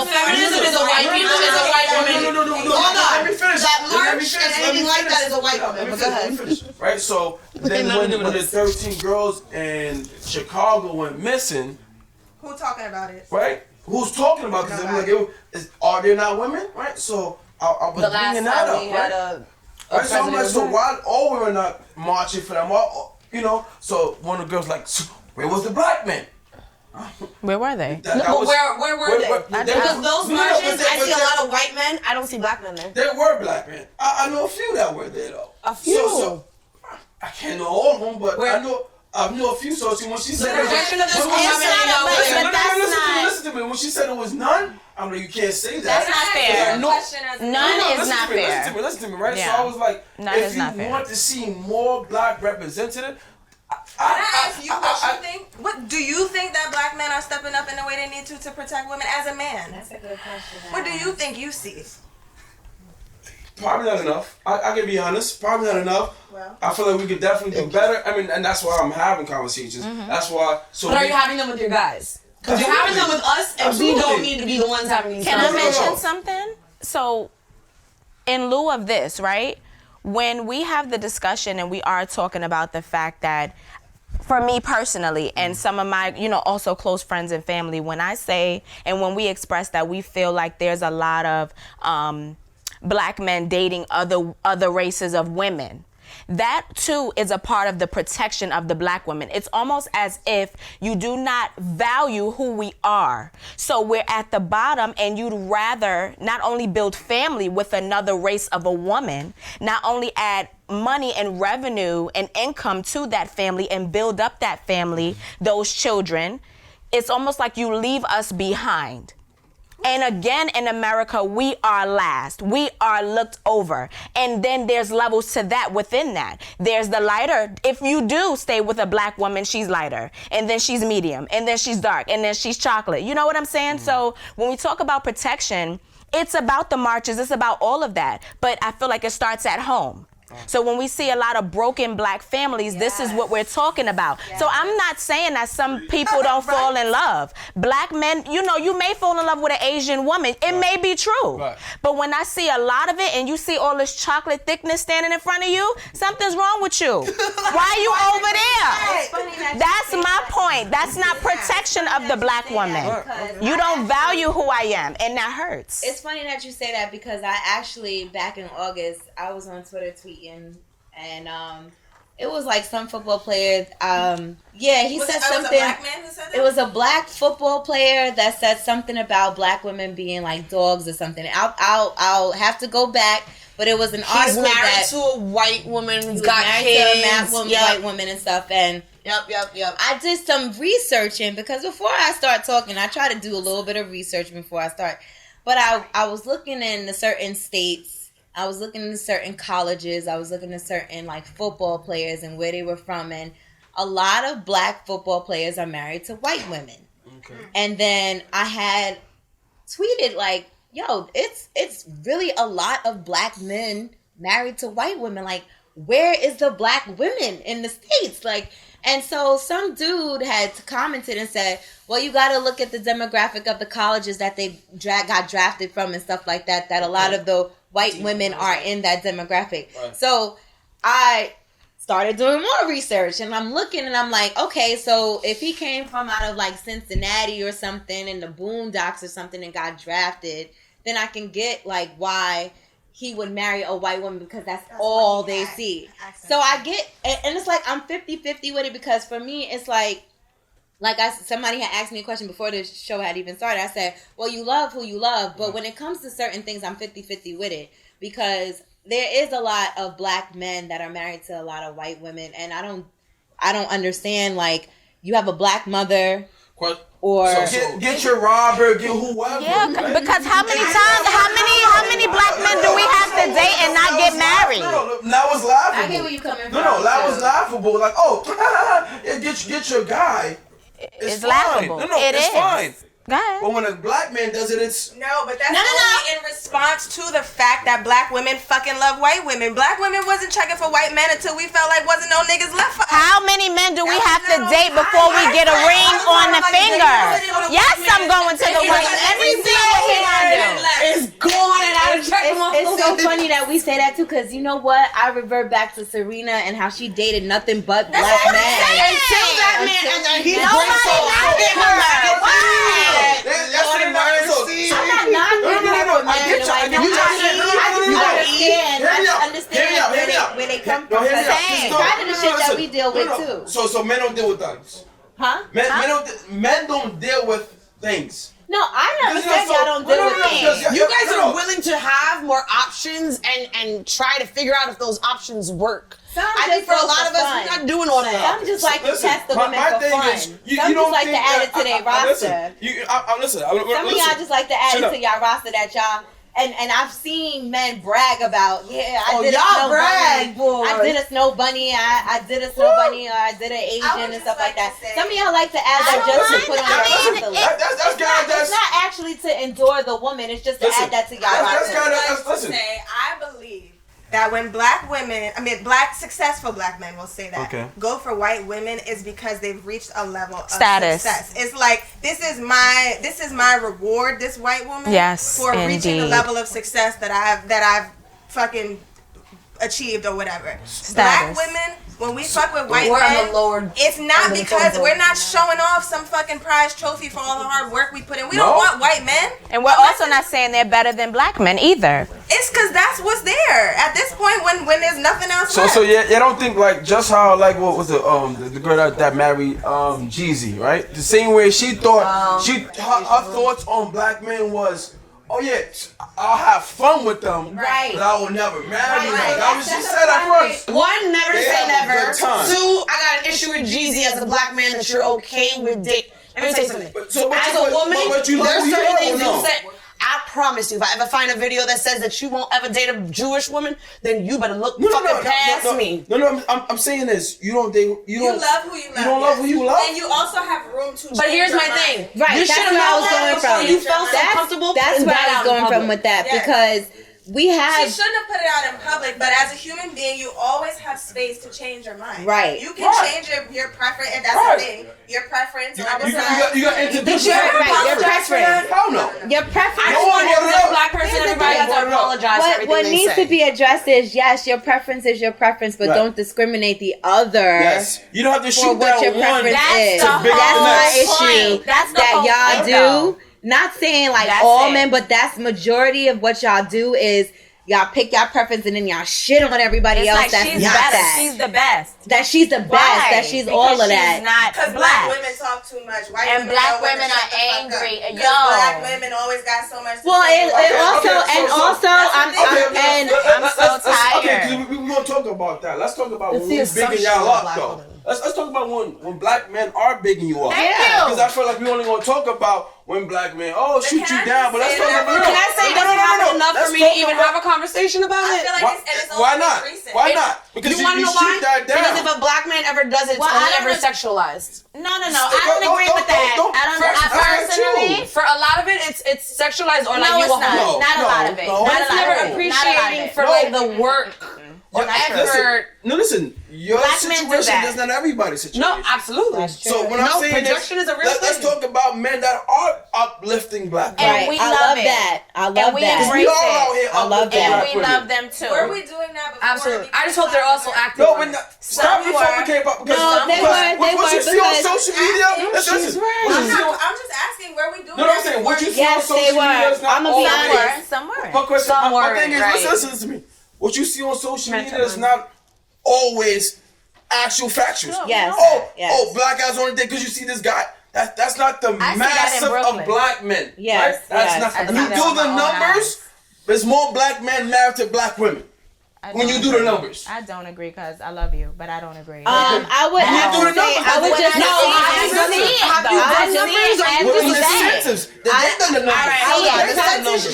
feminism is a white people is a white woman. No. Hold on. Let me finish. That Let me march finish. and anything like that is a white woman. But go ahead. Right. So then when the 13 girls in Chicago went missing. Who talking about it? Right? Who's talking about? Because are there not women? Right? So I was The last bringing that time up. we Right? had Right? So I'm like, so why all women not marching for them? You know? So one of the girls like, where was the black men? Where were they? Where were they? Because those No, marches, but I see a lot of white men. I don't see black men there. There were black men. I know a few that were there though. A few. So I can't know all of them, but I know a few. So when she said projection of this when whole she happening said- out listen, there. no, That's listen to me, not- listen to me. When she said it was none, I'm like, you can't say that. That's not fair. None is listen not to me, fair. Listen to me, right? Yeah. So I was like, None if is you not fair. want to see more black representative, Can I ask you what you think? What do you think that black men are stepping up in the way they need to protect women as a man? That's a good question. What do you think you see? probably not enough. I can be honest, probably not enough. Well, I feel like we could definitely do better. I mean, and that's why I'm having conversations. That's why. So But are you having them with your guys? Because you're having them with us, and we don't need to be the ones having these Can I conversations. mention something? So, in lieu of this, right? When we have the discussion and we are talking about the fact that, for me personally, and some of my, also close friends and family, when I say and when we express that we feel like there's a lot of black men dating other races of women, that too is a part of the protection of the black women. It's almost as if you do not value who we are. So we're at the bottom and you'd rather not only build family with another race of a woman, not only add money and revenue and income to that family and build up that family, those children. It's almost like you leave us behind. And again, in America, we are last. We are looked over. And then there's levels to that within that. There's the lighter. If you do stay with a black woman, she's lighter. And then she's medium. And then she's dark. And then she's chocolate. You know what I'm saying? So when we talk about protection, it's about the marches. It's about all of that. But I feel like it starts at home. So when we see a lot of broken black families, this is what we're talking about. So I'm not saying that some people don't fall in love. Black men, you may fall in love with an Asian woman. It may be true. Right. But when I see a lot of it and you see all this chocolate thickness standing in front of you, something's wrong with you. Why are you over there? That's my point. That's not protection of the black woman. You don't value who I am, and that hurts. It's funny that you say that because I actually, back in August, I was on Twitter tweeting, and it was like some football player. He said something. Was it a black man who said that? It was a black football player that said something about black women being like dogs or something. I'll have to go back, but it was an He's article married that to a white woman who's he was got married kids. to a white woman and stuff. And Yep. I did some researching because before I start talking, I try to do a little bit of research before I start. But I was looking in the certain states. I was looking into certain colleges. I was looking at certain football players and where they were from. And a lot of black football players are married to white women. Okay. And then I had tweeted it's really a lot of black men married to white women. Where is the black women in the States? And so some dude had commented and said, well, you got to look at the demographic of the colleges that they got drafted from and stuff like that, that a lot of the white women are in that demographic. Right. So I started doing more research and I'm looking and I'm like, okay, so if he came from out of Cincinnati or something in the Boondocks or something and got drafted, then I can get why he would marry a white woman because that's all they see. So I get, and it's I'm 50-50 with it because for me, it's somebody had asked me a question before the show had even started. I said, well, you love who you love, but when it comes to certain things, I'm 50-50 with it because there is a lot of black men that are married to a lot of white women, and I don't understand. Like, you have a black mother, or get your Robert, get whoever. Yeah, because how many black men do we have to date and not get married? No, that was laughable. I get where you coming from. No, that was laughable. Like, get your guy. It's fine. laughable. No, It it's is. fine. Go ahead. But when a black man does it, it's no, but that's only in response to the fact that black women fucking love white women. Black women wasn't checking for white men until we felt like wasn't no niggas left for us. How many men do we have to date before we get a ring on the finger? Yes, I'm going to the ring. Every single one is gone, and I check them off. It's so funny that we say that too, because you know what? I revert back to Serena and how she dated nothing but black men. Until that man, and then he's I'm not knocking her for marrying a white man. I understand where they come from. It's kind of the shit that we deal with too. So men don't deal with things. Huh? Men don't deal with things. No, I never said y'all don't deal with things. You guys are willing to have more options and try to figure out if those options work. I think for a lot of us, we're not doing all that. Some just like to test the women for fun. Some just like to add it to their roster. Some of y'all just like to add it to y'all roster that y'all. And I've seen men brag about, I did a snow bunny. I did a snow bunny. I did a snow bunny, or I did an Asian and stuff like that. Some of y'all like to add that just to put on your roster. It's not actually to endure the woman. It's just to add that to y'all roster. I believe that when black successful black men will say that go for white women is because they've reached a level of success. It's like this is my reward, this white woman, for reaching the level of success that I've fucking achieved or whatever. Black women, when we fuck with white men, it's not because we're not showing off some fucking prize trophy for all the hard work we put in. We don't want white men. And we're also not saying they're better than black men either. It's because that's what's there at this point when there's nothing else left. So yeah, don't think like just how like what was the girl that married Jeezy, right? The same way she thought her thoughts on black men was, oh yeah, I'll have fun with them, right? But I will never marry them. That was she said at first. One, never say never. Two, I got an issue with Jeezy as a black man that you're okay with dick. Let me say something. As a woman, there's certain things you said. I promise you, if I ever find a video that says that you won't ever date a Jewish woman, then you better look past me. No, I'm saying this. You love who you love. You don't love who you love. And you also have room to. But here's my thing. Right, that's where I was going from. You felt so comfortable. That's where I was going from with that because we have. She shouldn't have put it out in public, but as a human being, you always have space to change your mind. Right. You can change your preference, and that's the thing. Your preference. You got introduced. Your preference. Hell no. Your preference. I just want to black person. Everybody has to apologize for everything what needs to be addressed is yes, your preference is your preference, but don't discriminate the other. Yes. You don't have to shoot what your down one. preference is. That's my issue. That's that y'all do. Not saying like all men, but that's majority of what y'all do is y'all pick y'all preference and then y'all shit on everybody else. Like that's she's not better. that. She's the best. That she's the best. Right. That she's all of that. Because black women talk too much. White and women black women are angry. Yo. Black women always got so much. Well, I'm so tired. Okay, we're gonna talk about that. Let's talk about when we're bigging y'all up, though. Let's talk about when black men are bigging you up. Because I feel like we only gonna talk about when black men shoot you down. But let's talk about. Can I say it doesn't happen enough for me to even have a conversation about it? Why not? Why not? Because you want to know why? Because if a black man ever does it, it's only ever sexualized. No. I don't agree with that. Personally, for a lot of it, it's sexualized or like you it's not. Not a lot of it. But it's never appreciating for like the work or effort. No, listen. Your black situation is not everybody's situation. No, absolutely. So when I'm saying projection is a real thing. Let's talk about men that are uplifting black men. And we love that. I love that. We all out here uplifting black women. And we love them too. Were we doing that before? Absolutely. I just hope they're also active. No, but stop before we came up. No, they were. What you see on social media? She's right. I'm just asking, were we doing that? No, I'm saying what you see on social media is not always. Some were. My thing is, listen to me. What you see on social media is not always actual factuals. Yes. Oh, black guys on the day because you see this guy. That's not the massive of black men. Yes. Right? That's not. If you do the numbers, there's more black men married to black women. when you do the numbers. I don't agree because I love you, but I don't agree. I would You do the say, numbers. I would just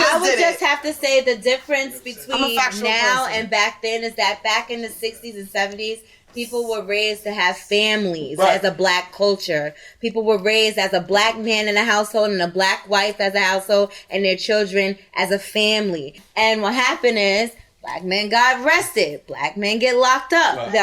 I would just have to say the difference between now and back then is that back in the 60s and 70s, people were raised to have families as a black culture. People were raised as a black man in a household and a black wife as a household and their children as a family. And what happened is black men got arrested. Black men get locked up.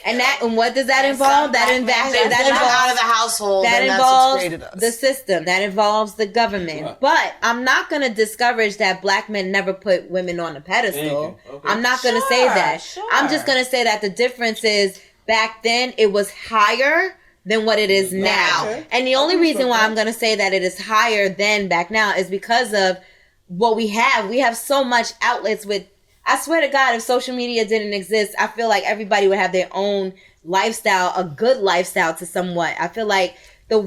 And what does that involve? That involves out of the household. That involves the system. That involves the government. Right. But I'm not going to discourage that black men never put women on a pedestal. Okay. I'm not going to say that. Sure. I'm just going to say that the difference is back then it was higher than what it is now. Okay. And the only reason why I'm going to say that it is higher than back now is because of what we have. We have so much outlets with, I swear to God, if social media didn't exist, I feel like everybody would have their own lifestyle, a good lifestyle to somewhat. I feel like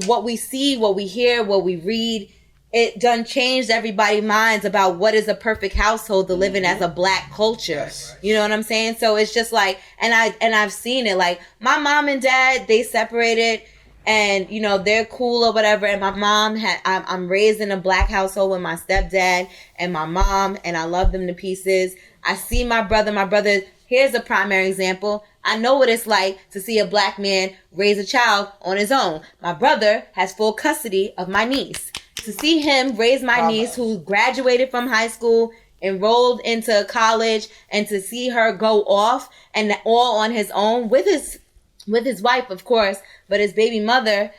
what we see, what we hear, what we read, it done changed everybody's minds about what is a perfect household to live in as a black culture. Yes. You know what I'm saying? So it's just like, and I've seen it. Like my mom and dad, they separated. And, you know, they're cool or whatever. And my mom I'm raised in a black household with my stepdad and my mom, and I love them to pieces. I see my brother, here's a primary example. I know what it's like to see a black man raise a child on his own. My brother has full custody of my niece. To see him raise my niece who graduated from high school, enrolled into college, and to see her go off and all on his own with his wife, of course, but his baby mother,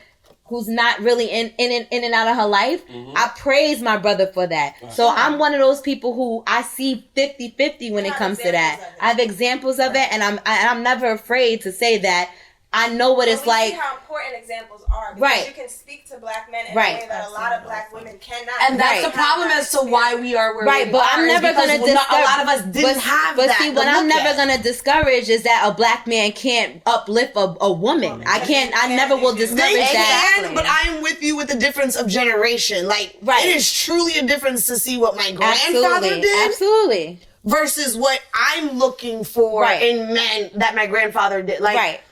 who's not really in and out of her life, I praise my brother for that. Right. So I'm one of those people who I see 50-50 when it comes to that. I have examples of it, and I'm never afraid to say that. I know what it's like. See how important examples are. Because you can speak to black men in a way that a lot of black women cannot. And that's the problem as to why we are where we are. But I'm never going to discourage. A lot of us didn't have that. But see, what I'm never going to discourage is that a black man can't uplift a woman. I never will discourage that. But I'm with you with the difference of generation. Like, it is truly a difference to see what my grandfather did. Absolutely. Versus what I'm looking for in men that my grandfather did. Like,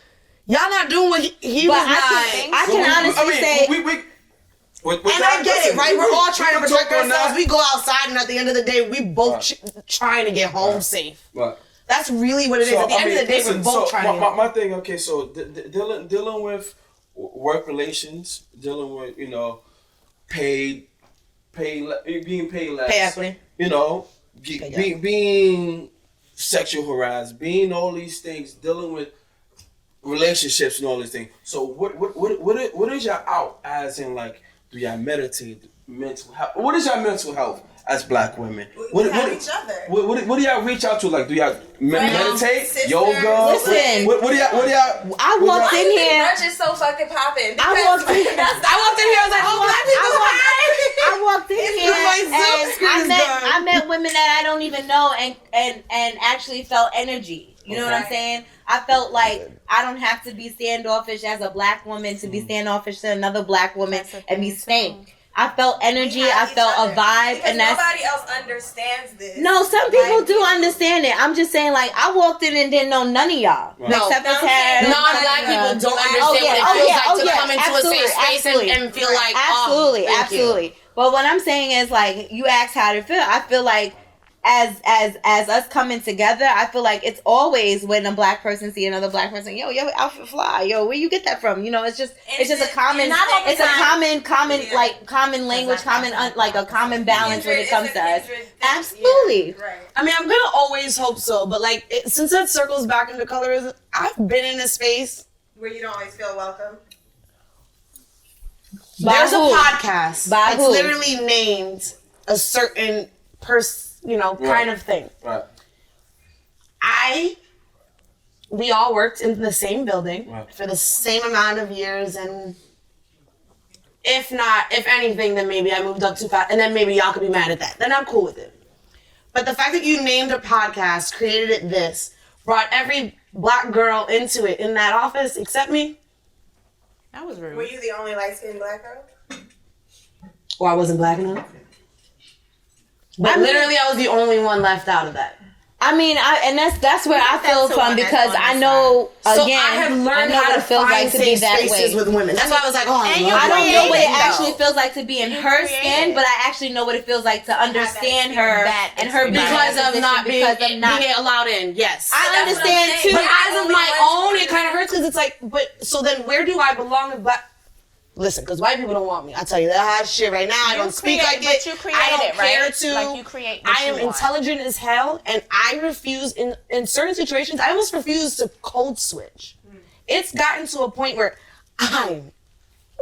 y'all not doing what he was not. I can honestly say. And I get it, right? We're all trying to protect ourselves. We go outside, and at the end of the day, we both trying to get home safe. Right. That's really what it is. At the end of the day, we're both trying to get home. My thing, okay, so dealing with work relations, dealing with, you know, being paid less. Pay equity. You know, being sexual harassed, being all these things, dealing with relationships and all these things. So what is your out as in, like, do y'all meditate, mental health? What is your mental health as black women? We have each other. What do y'all reach out to? Like, do y'all meditate, sisters, yoga? Listen, what do y'all? I walked in here. Brunch is so fucking popping. I walked in here. I was like, oh, black people. I walked in here and I met women that I don't even know and actually felt energy. You know what I'm saying? I felt like I don't have to be standoffish as a black woman to be standoffish to another black woman and be stank. I felt energy. I felt a vibe, because nobody else understands this. No, some people do understand it. I'm just saying, like, I walked in and didn't know none of y'all. Right. Except for Tara. Non-black people don't understand what it feels like to come into a safe space and feel like, absolutely. But what I'm saying is, like, you asked how to feel. I feel like as us coming together, I feel like it's always when a black person see another black person, yo, outfit fly, yo, where you get that from? You know, it's just a common language, a common balance when it comes to us. Absolutely. Yeah, right. I mean, I'm gonna always hope so, but like, since that circles back into colorism, I've been in a space where you don't always feel welcome. There's a podcast that's literally named a certain person, you know, kind of thing. Right. We all worked in the same building for the same amount of years, and if anything, then maybe I moved up too fast, and then maybe y'all could be mad at that. Then I'm cool with it. But the fact that you named a podcast, created it brought every black girl into it in that office except me. That was rude. Were you the only light-skinned black girl? Or I wasn't black enough? But literally, I was the only one left out of that. I mean, and that's where I feel from because I know again. I have learned how to it feels like to be that way with women. That's why I was like, oh, I don't know what it actually feels like to be in her skin, but I actually know what it feels like to understand her and her because of not being allowed in. Yes, I understand too. But as of my own, it kind of hurts because it's like, but so then where do I belong in black? Listen, because white people don't want me. I tell you that hot shit right now. I don't speak like it. But you create I don't it, care right? to. Like you create. I am intelligent as hell, and I refuse in certain situations. I almost refuse to code switch. It's gotten to a point where I'm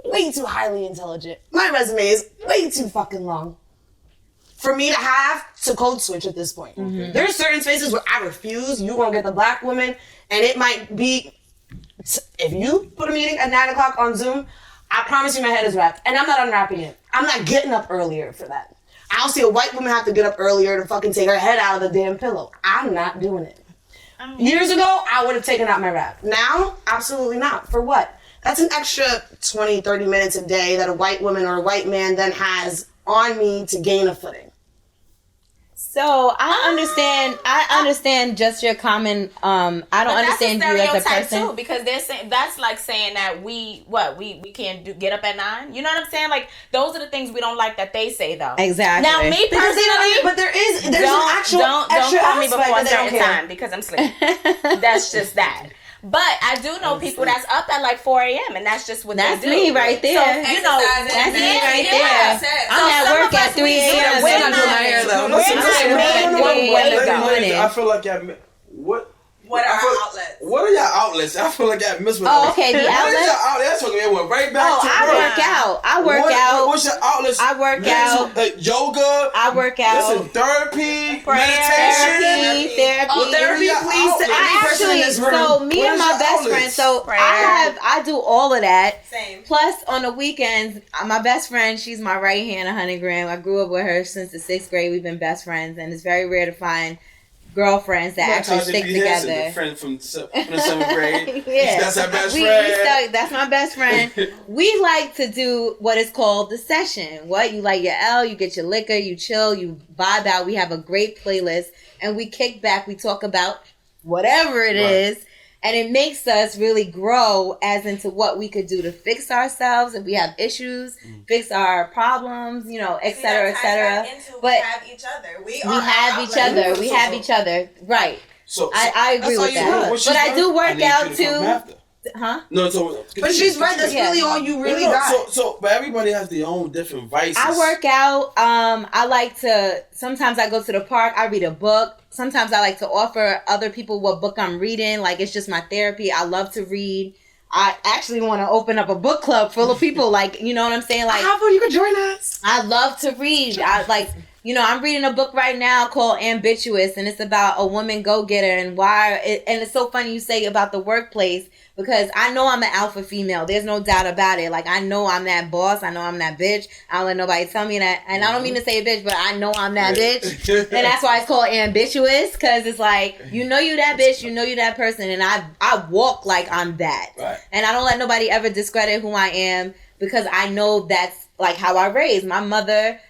way too highly intelligent. My resume is way too fucking long for me to have to code switch at this point. Mm-hmm. There are certain spaces where I refuse. You won't get the black woman, and it might be if you put a meeting at 9 o'clock on Zoom. I promise you my head is wrapped. And I'm not unwrapping it. I'm not getting up earlier for that. I don't see a white woman have to get up earlier to fucking take her head out of the damn pillow. I'm not doing it. Years ago, I would have taken out my wrap. Now, absolutely not. For what? That's an extra 20, 30 minutes a day that a white woman or a white man then has on me to gain a footing. So I understand just your comment. I don't understand you as a person too, because they're saying that's like saying that we can't get up at 9. You know what I'm saying? Like those are the things we don't like that they say though. Exactly. Now me personally, but there's an actual don't call me before a certain time because I'm sleeping. That's just that. But I do know people that's up at like 4 a.m. and that's just what they do. That's me right there. So, you know, that's me right there. I'm at work at 3 a.m. We're not doing my hair though. I feel like what are our outlets? What are y'all outlets? I feel like I missed one. Oh, okay, the outlets. That's what we went right back to. I work out. What's your outlets? I work out. Yoga. I work out. Listen, therapy, meditation, therapy. Oh, therapy, please. So me and my best friend. So I do all of that. Same. Plus on the weekends, my best friend, she's my right hand, 100 gram. I grew up with her since the 6th grade. We've been best friends, and it's very rare to find girlfriends that actually stick together. The friend from the 7th grade. Yeah. That's our best friend. That's my best friend. We like to do what is called the session. You light your L, you get your liquor, you chill, you vibe out. We have a great playlist and we kick back. We talk about whatever it is. And it makes us really grow as into what we could do to fix ourselves if we have issues, fix our problems, et cetera, et cetera. But we have each other. We have each other. Right. So I agree with that. But I do work out too. Huh? No, but she's right. That's really all you really got. But everybody has their own different vices. I work out. I like to. Sometimes I go to the park. I read a book. Sometimes I like to offer other people what book I'm reading. Like it's just my therapy. I love to read. I actually want to open up a book club full of people. Like you know what I'm saying? Like how about you could join us? I love to read. I'm reading a book right now called Ambitious, and it's about a woman go-getter and and it's so funny you say about the workplace because I know I'm an alpha female. There's no doubt about it. Like, I know I'm that boss. I know I'm that bitch. I don't let nobody tell me that. And I don't mean to say bitch, but I know I'm that bitch. And that's why it's called Ambitious because it's like, you that bitch, you that person, and I walk like I'm that. Right. And I don't let nobody ever discredit who I am because I know that's like how I raised. My mother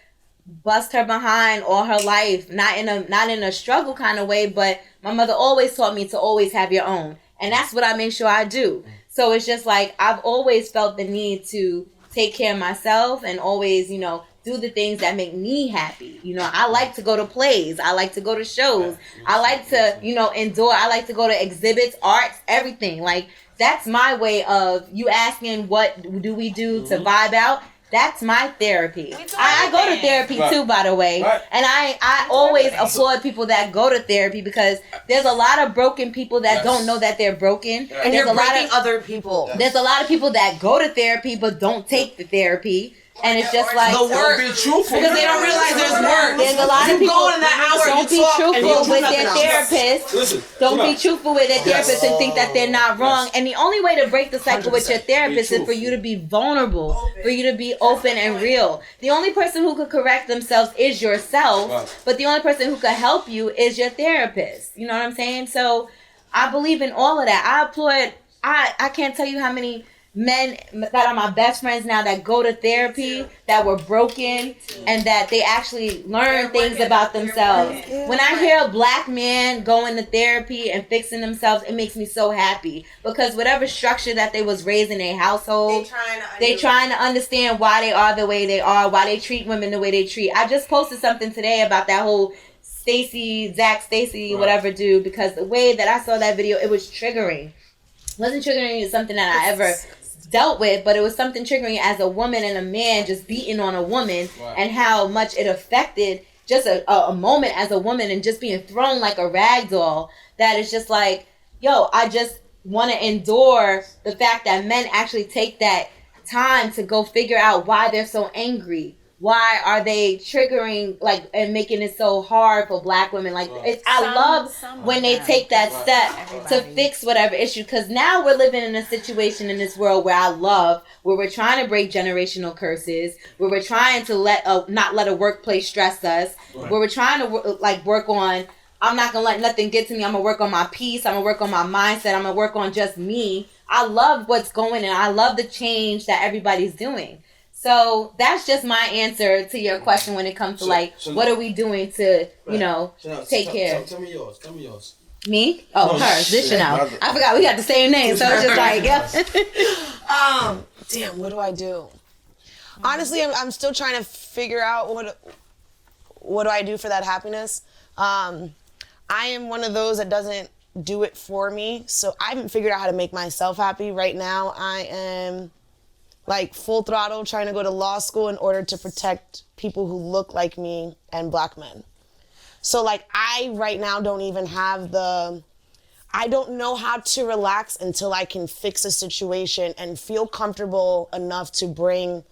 bust her behind all her life, not in a struggle kind of way, but my mother always taught me to always have your own, and that's what I make sure I do. So it's just like I've always felt the need to take care of myself and always do the things that make me happy. I like to go to plays, I like to go to shows, I like to endure, I like to go to exhibits, arts, everything. Like that's my way of you asking what do we do to vibe out. That's my therapy. I go to therapy too, by the way. Right. And I always applaud people that go to therapy because there's a lot of broken people that don't know that they're broken. And there's a lot of other people. There's a lot of people that go to therapy but don't take the therapy. And it's just like the work be truthful because they don't realize there's work. There's a lot of people go in that hour, don't be truthful with their therapist. Don't be truthful with their therapist and think that they're not wrong. And the only way to break the cycle with your therapist is for you to be vulnerable, for you to be open and real. The only person who could correct themselves is yourself, but the only person who could help you is your therapist. You know what I'm saying? So I believe in all of that. I applaud. I can't tell you how many men that are my best friends now that go to therapy, that were broken, and that they actually learn things about themselves. When I hear a black man going to therapy and fixing themselves, it makes me so happy, because whatever structure that they was raised in their household, they trying to understand why they are the way they are, why they treat women the way they treat. I just posted something today about that whole Zach Stacy, whatever dude, because the way that I saw that video, it was triggering. It wasn't triggering as something that I ever dealt with, but it was something triggering as a woman and a man just beating on a woman, and how much it affected just a moment as a woman and just being thrown like a rag doll. That is just like, yo, I just want to endure the fact that men actually take that time to go figure out why they're so angry. Why are they triggering, like, and making it so hard for black women? Like, I love when they take that step to fix whatever issue. Because now we're living in a situation in this world where where we're trying to break generational curses, where we're trying to not let a workplace stress us, where we're trying to work on, I'm not going to let nothing get to me. I'm going to work on my peace. I'm going to work on my mindset. I'm going to work on just me. I love what's going on. I love the change that everybody's doing. So that's just my answer to your question when it comes to what are we doing to, take care. Tell me yours. Me? Oh, her. This Chanel. I forgot we got the same name, so it's just like, yeah. Damn, what do I do? Honestly, I'm still trying to figure out what do I do for that happiness. I am one of those that doesn't do it for me, so I haven't figured out how to make myself happy. Right now, I am full throttle trying to go to law school in order to protect people who look like me and black men. So I right now don't even have I don't know how to relax until I can fix a situation and feel comfortable enough to bring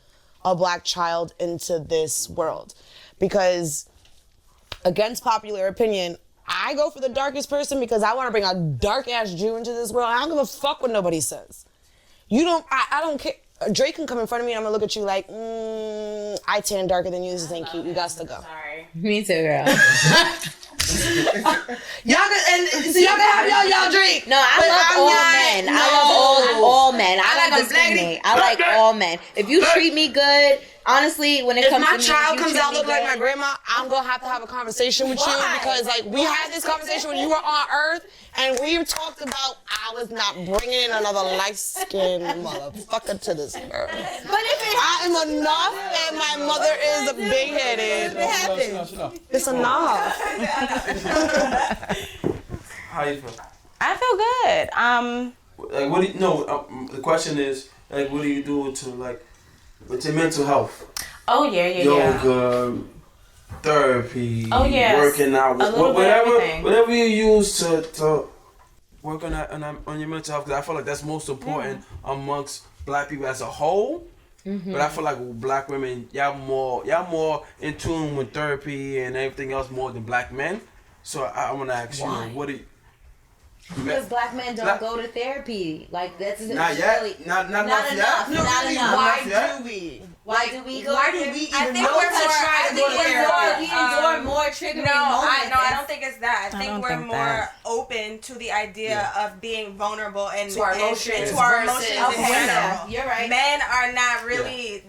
a black child into this world. Because against popular opinion, I go for the darkest person because I want to bring a dark ass Jew into this world. I don't give a fuck what nobody says. I don't care. Drake can come in front of me and I'm gonna look at you like, I tan darker than you. This ain't cute. You got to go. Sorry. Me too, girl. Y'all can have y'all drink. No, I love all men. I love all men. I don't discriminate. I like all men. If you treat me good, honestly, when it comes to me, if my child comes out look like my grandma, I'm gonna have a conversation with you, because we had this conversation when you were on Earth, and we talked about I was not bringing another light-skinned motherfucker to this earth. But I am enough, and my mother is big-headed. It's enough. How you feel? I feel good. What do you, the question is, what do you do to, with your mental health? Oh, yeah. Yoga, therapy, working out, whatever you use to work on your mental health. Because I feel like that's most important amongst black people as a whole. Mm-hmm. But I feel like with black women, y'all more in tune with therapy and everything else more than black men. So I want to ask you, what do you? Because black men don't go to therapy. That's not yet. Really, not enough. Not enough. Why do we? Why do we go? Why do we even know to try to go to therapy? We endure more triggering moments. I don't think it's that. I think we're more open to the idea of being vulnerable and to our emotions in general. You're right. Men are not really.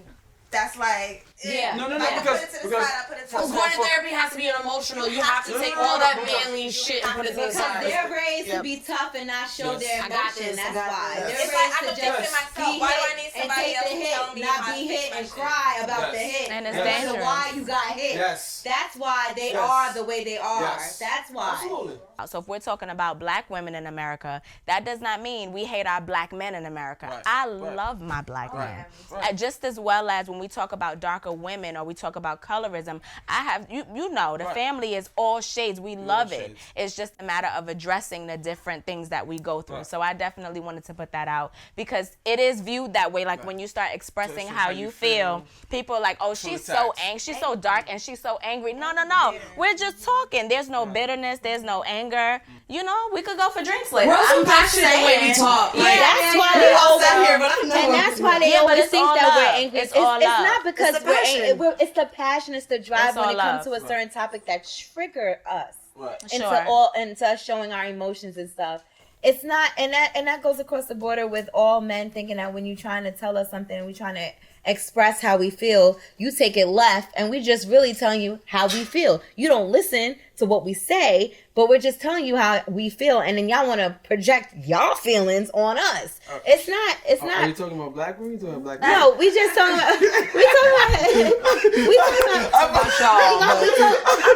That's like. Yeah. No, I put it to the side. I put it to the side. Going to therapy has to be an emotional. You have to take all that manly shit and put it to the side. Because they're raised to be tough and not show their emotion. That's why. They're It's raised I to can fix it myself. Why do I need somebody else to tell me not be hit and cry about the hit? And it's dangerous. dangerous. Why you got hit? Yes. That's why they are the way they are. Yes. That's why. Absolutely. So if we're talking about black women in America, that does not mean we hate our black men in America. Right. I love my black men. Just as well as when we talk about darker women or we talk about colorism, I have, the family is all shades. We love it. Shades. It's just a matter of addressing the different things that we go through. So I definitely wanted to put that out because it is viewed that way. Like when you start expressing how you feel, people are like, oh, she's so angry, she's so dark and she's so angry. No. We're just talking. There's no bitterness. There's no anger. We could go for drinks later. I'm passionate the way we talk. Yeah, that's why they always here, but I know. And that's why they always think that we're angry. It's not because we're angry. It's the passion, it's the drive when it comes to a certain topic that trigger us into us showing our emotions and stuff. it's not, and that goes across the border with all men thinking that when you're trying to tell us something and we're trying to express how we feel, you take it left, and we just really telling you how we feel. You don't listen to what we say, but we're just telling you how we feel, and then y'all want to project y'all feelings on us. It's not. Are you talking about black women? Or black men? No, we just talking about. We talking about. I'm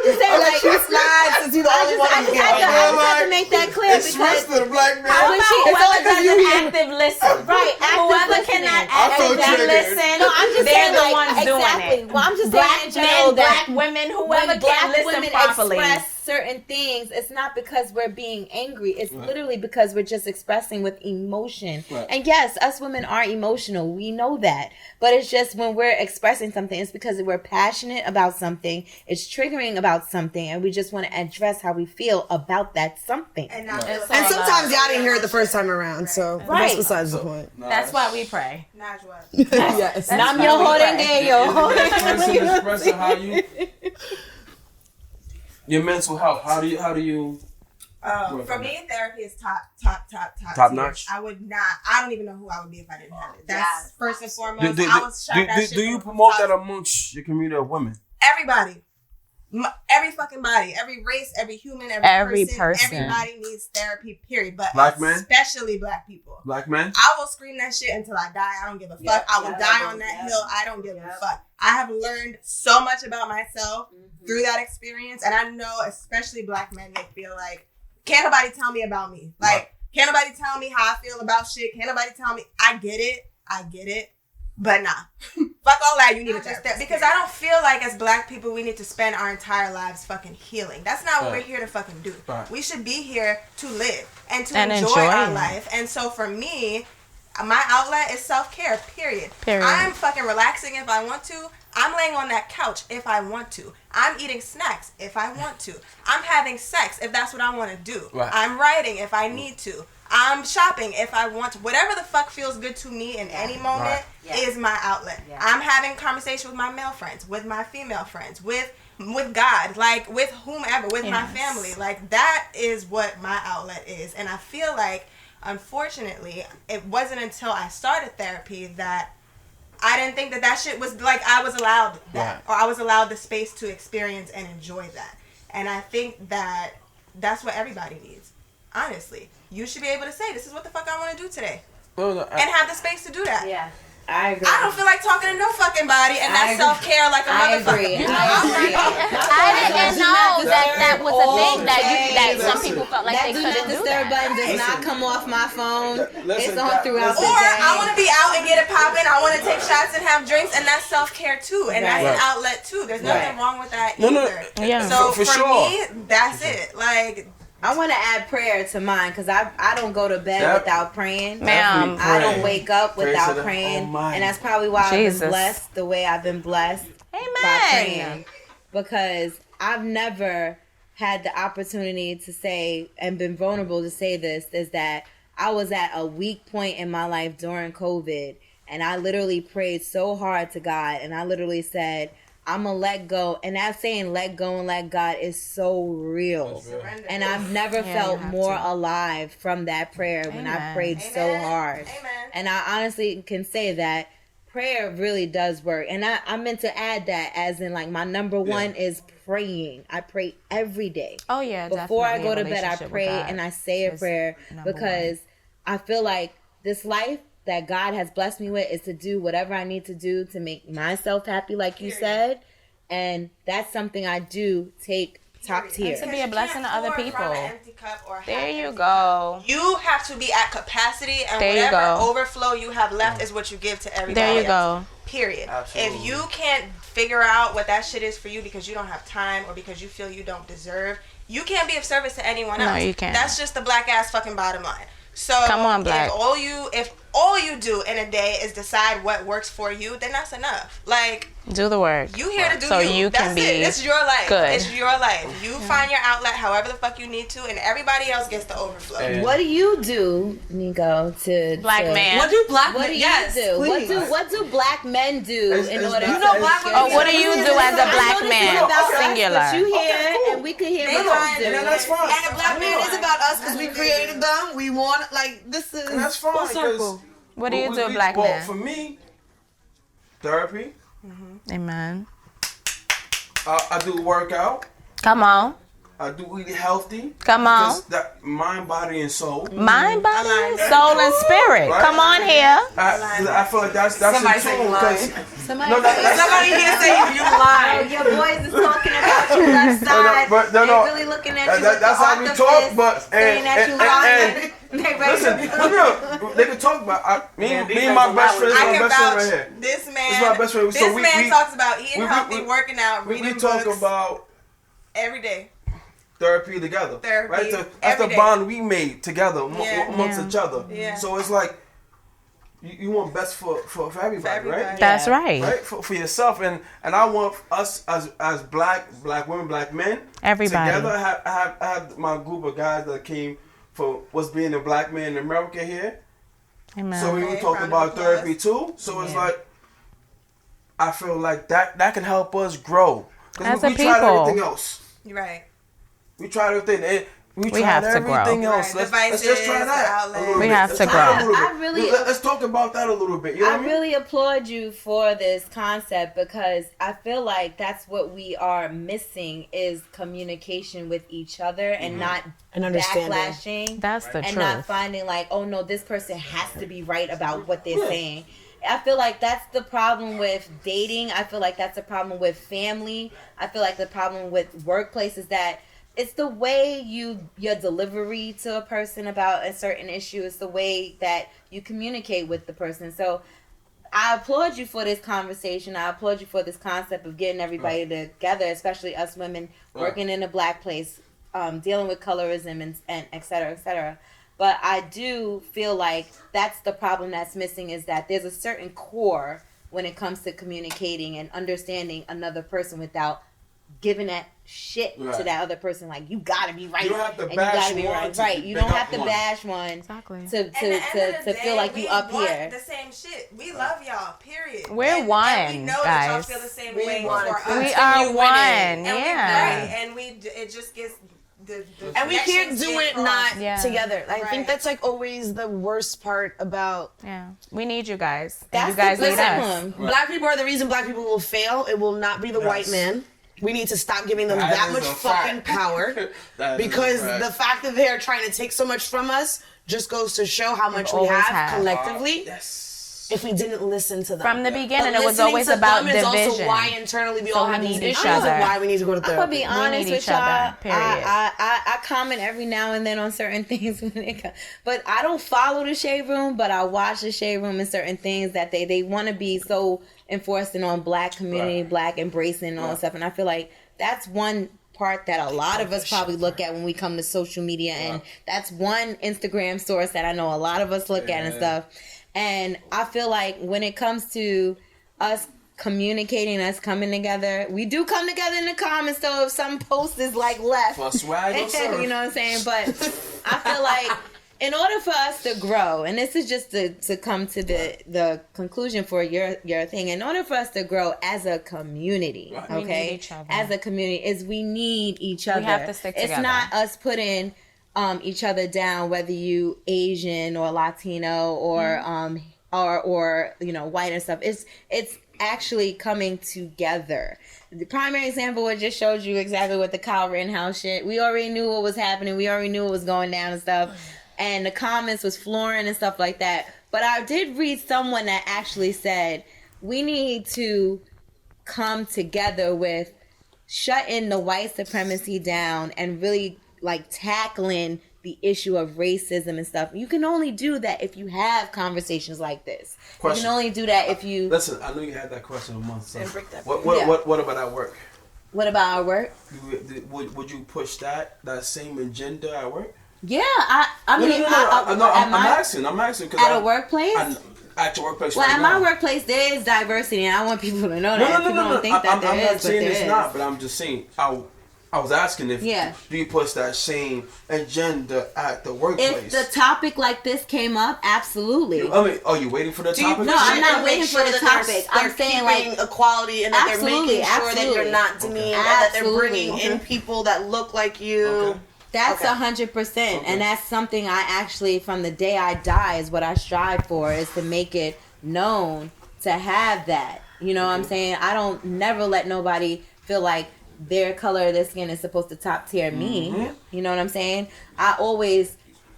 just saying, like, slides since you the only one. I just had to make that clear because to the black man. Whoever doesn't active listen. Right, Whoever cannot actively listen, no, I'm just they're saying, the like, ones doing it. Well, I'm just Black saying in general men, black that women, whoever when can't black listen women properly. express certain things, it's not because we're being angry. It's literally because we're just expressing with emotion. Right. And yes, us women are emotional. We know that. But it's just when we're expressing something, it's because we're passionate about something. It's triggering about something. And we just want to address how we feel about that something. And sometimes y'all didn't hear it the first time around, so that's besides the point. That's why we pray. Najwa. Yes. Nam yo holding gay yo. Expressing how you. Your mental health. How do you? For me, therapy is top notch. I don't even know who I would be if I didn't have it. That's first and foremost. I was shocked Do you promote that amongst your community of women? Everybody. Every fucking body, every race, every human, every person. Everybody needs therapy, period. But black men? Especially black people. Black men? I will scream that shit until I die. I don't give a fuck. I will die on that hill. I don't give a fuck. I have learned so much about myself through that experience. And I know, especially black men, they feel like, can't nobody tell me about me. Like, can't nobody tell me how I feel about shit. Can't nobody tell me. I get it. But nah. Fuck all that. You need to just that. Because I don't feel like as black people we need to spend our entire lives fucking healing. That's not what we're here to fucking do. Right. We should be here to live and to enjoy our life. And so for me, my outlet is self-care, period. I'm fucking relaxing if I want to. I'm laying on that couch if I want to. I'm eating snacks if I want to. I'm having sex if that's what I want to do. Right. I'm writing if I need to. I'm shopping if I want to. Whatever the fuck feels good to me in any moment is my outlet. Yeah. I'm having conversation with my male friends, with my female friends, with God, like with whomever, with my family. Like that is what my outlet is. And I feel like, unfortunately, it wasn't until I started therapy that I didn't think that shit was like I was allowed that, or I was allowed the space to experience and enjoy that. And I think that that's what everybody needs. Honestly, you should be able to say, this is what the fuck I want to do today. And have the space to do that. Yeah, I agree. I don't feel like talking to no fucking body, and that's self-care like a motherfucker. I didn't know that was a thing that some people felt like they couldn't do that. Button does not come off my phone. It's on throughout the day. Or I want to be out and get it popping. I want to take shots and have drinks, and that's self-care too. And that's an outlet too. There's nothing wrong with that either. So for me, that's it. Like, I want to add prayer to mine because I don't go to bed without praying. Ma'am. I don't wake up without praying. And that's probably why I've been blessed the way I've been blessed by praying. Because I've never had the opportunity to say and been vulnerable to say this, is that I was at a weak point in my life during COVID. And I literally prayed so hard to God. And I literally said, I'm going to let go. And that saying let go and let God is so real. And I've never felt more alive from that prayer when I prayed so hard. And I honestly can say that prayer really does work. And I meant to add that as in like my number one is praying. I pray every day. Oh, yeah, Before I go to bed, I pray and I say a prayer because I feel like this life that God has blessed me with is to do whatever I need to do to make myself happy, like you said. And that's something I do take top tier. To be a blessing to other people. There you go. You have to be at capacity, and whatever overflow you have left is what you give to everybody There you else. go. Period. Absolutely. If you can't figure out what that shit is for you because you don't have time or because you feel you don't deserve, you can't be of service to anyone else. No, you can't. That's just the black ass fucking bottom line. So come on, black. If all you do in a day is decide what works for you, then that's enough. Like, do the work. You here to do so you. That's can be it. It's your life. Good. It's your life. You find your outlet however the fuck you need to, and everybody else gets the overflow. And what do you do, Nico, to black man? What do black men do? What do black men do in order to black women? What do you do as a black man? Singular. But you here and we could hear They what trying you to do. And that's fine. And the black man is about us because we created them. We want, like, this is And that's fine. full 'Cause circle. What do you do, black man? For me, therapy. Amen. I do workout. Come on. I do eat healthy. Come on. Because that mind, body, and soul. Mind, body, soul, and spirit. Right? Come on here. I feel like that's Somebody in say tune you lying. Somebody, Somebody here say you oh, lying. your boys is talking about your left side. but They no, really looking at you. that's how we talk, but saying that you lying. They ready listen, to- look, they can talk about me and my best friend is I my can best friend right vouch. here. This man. This is my best friend. So This we man talks about eating healthy, we- working out, We reading talk books about every day. therapy together. Therapy, Right? That's every the day. bond we made together Yeah. amongst each other. Yeah. So it's like you want best for everybody, everybody. right? That's right. Right? For yourself and I want us as black women, black men Everybody. together. I have my group of guys that came for what's being a black man in America here. Amen. So we were Okay, talking round about of applause. therapy too. So it's like I feel like that can help us grow. As we a tried people. everything else. Right. We tried everything. We tried have to everything grow. else. Right, Let's just try devices, that. outlets. a little We bit. have Let's to try that a grow. little I bit. really- Let's talk about that a little bit. You know I what I mean? really applaud you for this concept because I feel like that's what we are missing is communication with each other and not And understanding. backlashing. That's the and truth. not finding like, oh no, this person has to be right about what they're saying. I feel like that's the problem with dating. I feel like that's the problem with family. I feel like the problem with workplace is that it's the way your delivery to a person about a certain issue. It's the way that you communicate with the person. So I applaud you for this conversation. I applaud you for this concept of getting everybody together, especially us women working in a black place, dealing with colorism and et cetera, et cetera. But I do feel like that's the problem that's missing is that there's a certain core when it comes to communicating and understanding another person without giving that shit to Right. that other person. Like, you gotta be right. You don't have to and bash you gotta be one right. to Right. You pick don't up have to one. bash one Exactly. to At the end of the feel day, like you we up want here. the same shit. We love y'all. Period. We're And we one, know that y'all guys. feel the same We way want for to us. We are continue one. winning. Yeah. And it just gets the And we can't connections do get it crossed. not Yeah. together. I Right. think that's like always the worst part about Yeah. We need you guys. And That's you guys the need us. problem. black people are the reason black people will fail. It will not be the white man. We need to stop giving them That that is much a fucking fact. power That is a because fact. the fact that they're trying to take so much from us just goes to show how much we always have had. collectively Yes. if we didn't listen to them. From the beginning, But it was listening always to about them is also division. why internally we So all we have these need each issues and other. why we need to go to I'm gonna therapy. be honest need with each y'all. other, period. I comment every now and then on certain things when it comes, but I don't follow the Shade Room. But I watch the Shade Room and certain things that they want to be so enforcing on black community, Right. black embracing and all that stuff. And I feel like that's one part that a lot of us probably look at when we come to social media, and that's one Instagram source that I know a lot of us look at and stuff. And I feel like when it comes to us communicating, us coming together, we do come together in the comments. So if some post is like left, For swag or surf. you know what I'm saying? But I feel like in order for us to grow, and this is just to come to the conclusion for your thing, in order for us to grow as a community, Right. We okay, need each other. as a community, is we need each other. have to stick It's together. not us putting each other down, whether you Asian or Latino or or you know, white and stuff. It's actually coming together. The primary example I just showed you exactly what the Kyle Rittenhouse shit. We already knew what was happening. We already knew what was going down and stuff. And the comments was flooring and stuff like that. But I did read someone that actually said we need to come together with shutting the white supremacy down and really like tackling the issue of racism and stuff. You can only do that if you have conversations like this. Question. You can only do that if you... Listen, I know you had that question a month ago. break that What about at work? What about our work? Would you push that same agenda at work? Yeah, I mean... I'm asking because At a workplace? At your workplace Well, right at now. my workplace, there is diversity, and I want people to know that. No. People don't think that I'm there not is, saying but it's there not, is. but I'm just saying I was asking if Yeah. do you push that shame and gender at the workplace? If the topic like this came up, absolutely. I mean, are you waiting for the topic? No, I'm not waiting for the topic. I'm saying like equality and that they're making sure that you're not demeaned, and that they're Absolutely. bringing in people that look like you. Okay. That's 100%, and that's something I actually, from the day I die, is what I strive for, is to make it known to have that. You know what I'm saying? I don't never let nobody feel like their color of their skin is supposed to top tier me. You know what I'm saying? I always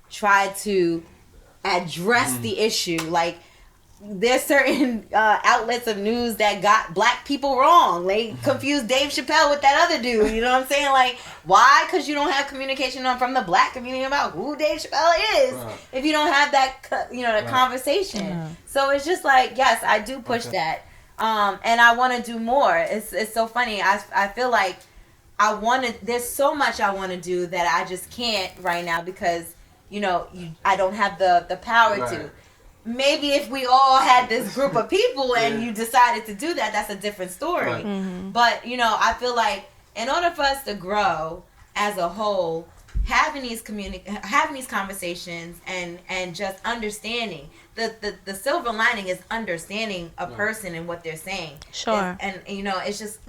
try to address the issue. Like, there's certain outlets of news that got black people wrong. They confused Dave Chappelle with that other dude. You know what I'm saying? Like, why? Because you don't have communication from the black community about who Dave Chappelle is. If you don't have that, the conversation. So it's just like, yes, I do push that. And I want to do more. It's so funny. I feel like there's so much I want to do that I just can't right now because, I don't have the power to. Maybe if we all had this group of people and you decided to do that, that's a different story. Right. But, I feel like in order for us to grow as a whole, having these conversations and just understanding the silver lining is understanding a person and what they're saying. Sure. And it's just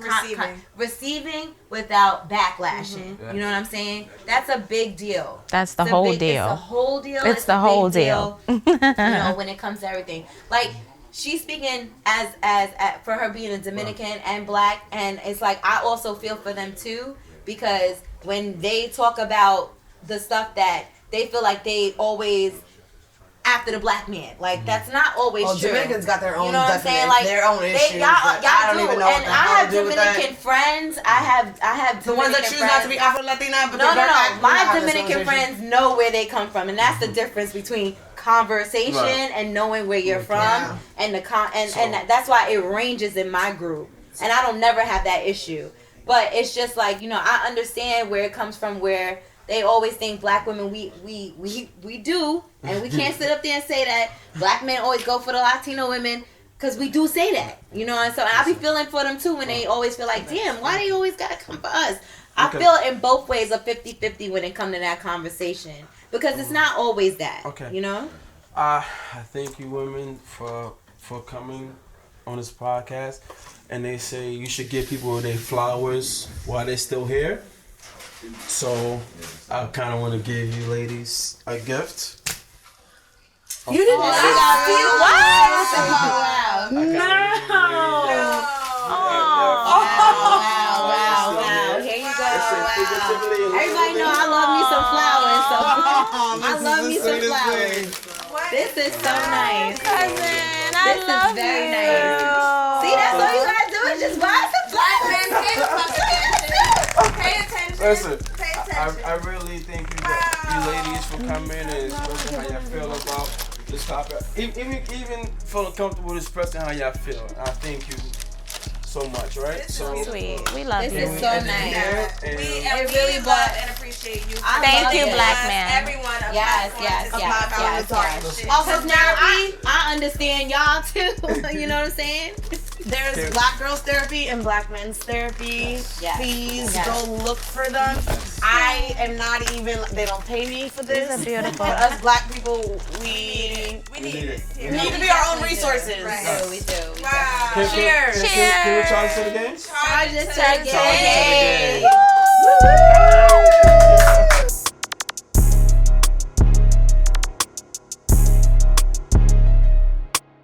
Receiving without backlashing. You know what I'm saying? That's a big deal. That's the whole deal. It's the whole deal. It's the whole deal. When it comes to everything. Like, she's speaking as for her being a Dominican and black, and it's like I also feel for them too, because when they talk about the stuff that they feel like they always after the black man, like that's not always true. Dominicans got their own, you know what I'm saying? Like their own issues. Y'all I don't do. even know what And the I hell have to do with that. Dominican friends. I have The ones that choose not to be Afro Latina, but no. My My Dominican friends know where they come from, and that's the difference between conversation and knowing where you're from, and and that's why it ranges in my group. And I don't never have that issue, but it's just like I understand where it comes from, where they always think black women we do, and we can't sit up there and say that black men always go for the Latino women. Because we do say that, and so I be feeling for them too when they always feel like, damn, why they always gotta come for us? I feel in both ways a 50-50 when it comes to that conversation. Because it's not always that, I thank you women for coming on this podcast. And they say you should give people their flowers while they're still here. So I kind of want to give you ladies a gift. You didn't What? Wow. Here you go. Everybody know I love me some flowers, so I love me some flowers. This is so nice. Cousin, This is very nice. See, that's all you gotta do is just buy some flowers. Pay attention. Listen, Pay attention. I really thank you ladies for coming and expressing how y'all feel about this topic. Even feeling comfortable expressing how y'all feel. I thank you so much, right? So Sweet. We love This you. is so nice. We really love and appreciate you. Thank you, black man. Everyone. Yes. Also, now I understand y'all too. You know what I'm saying? There's black girls therapy and black men's therapy. Yes. Please Yes. go look for them. I am not even, they don't pay me for this. These are beautiful. But us black people, we need it. We need to be our own resources. Right. We do. Wow. Cheers. Can we try this again? Charge it Check it.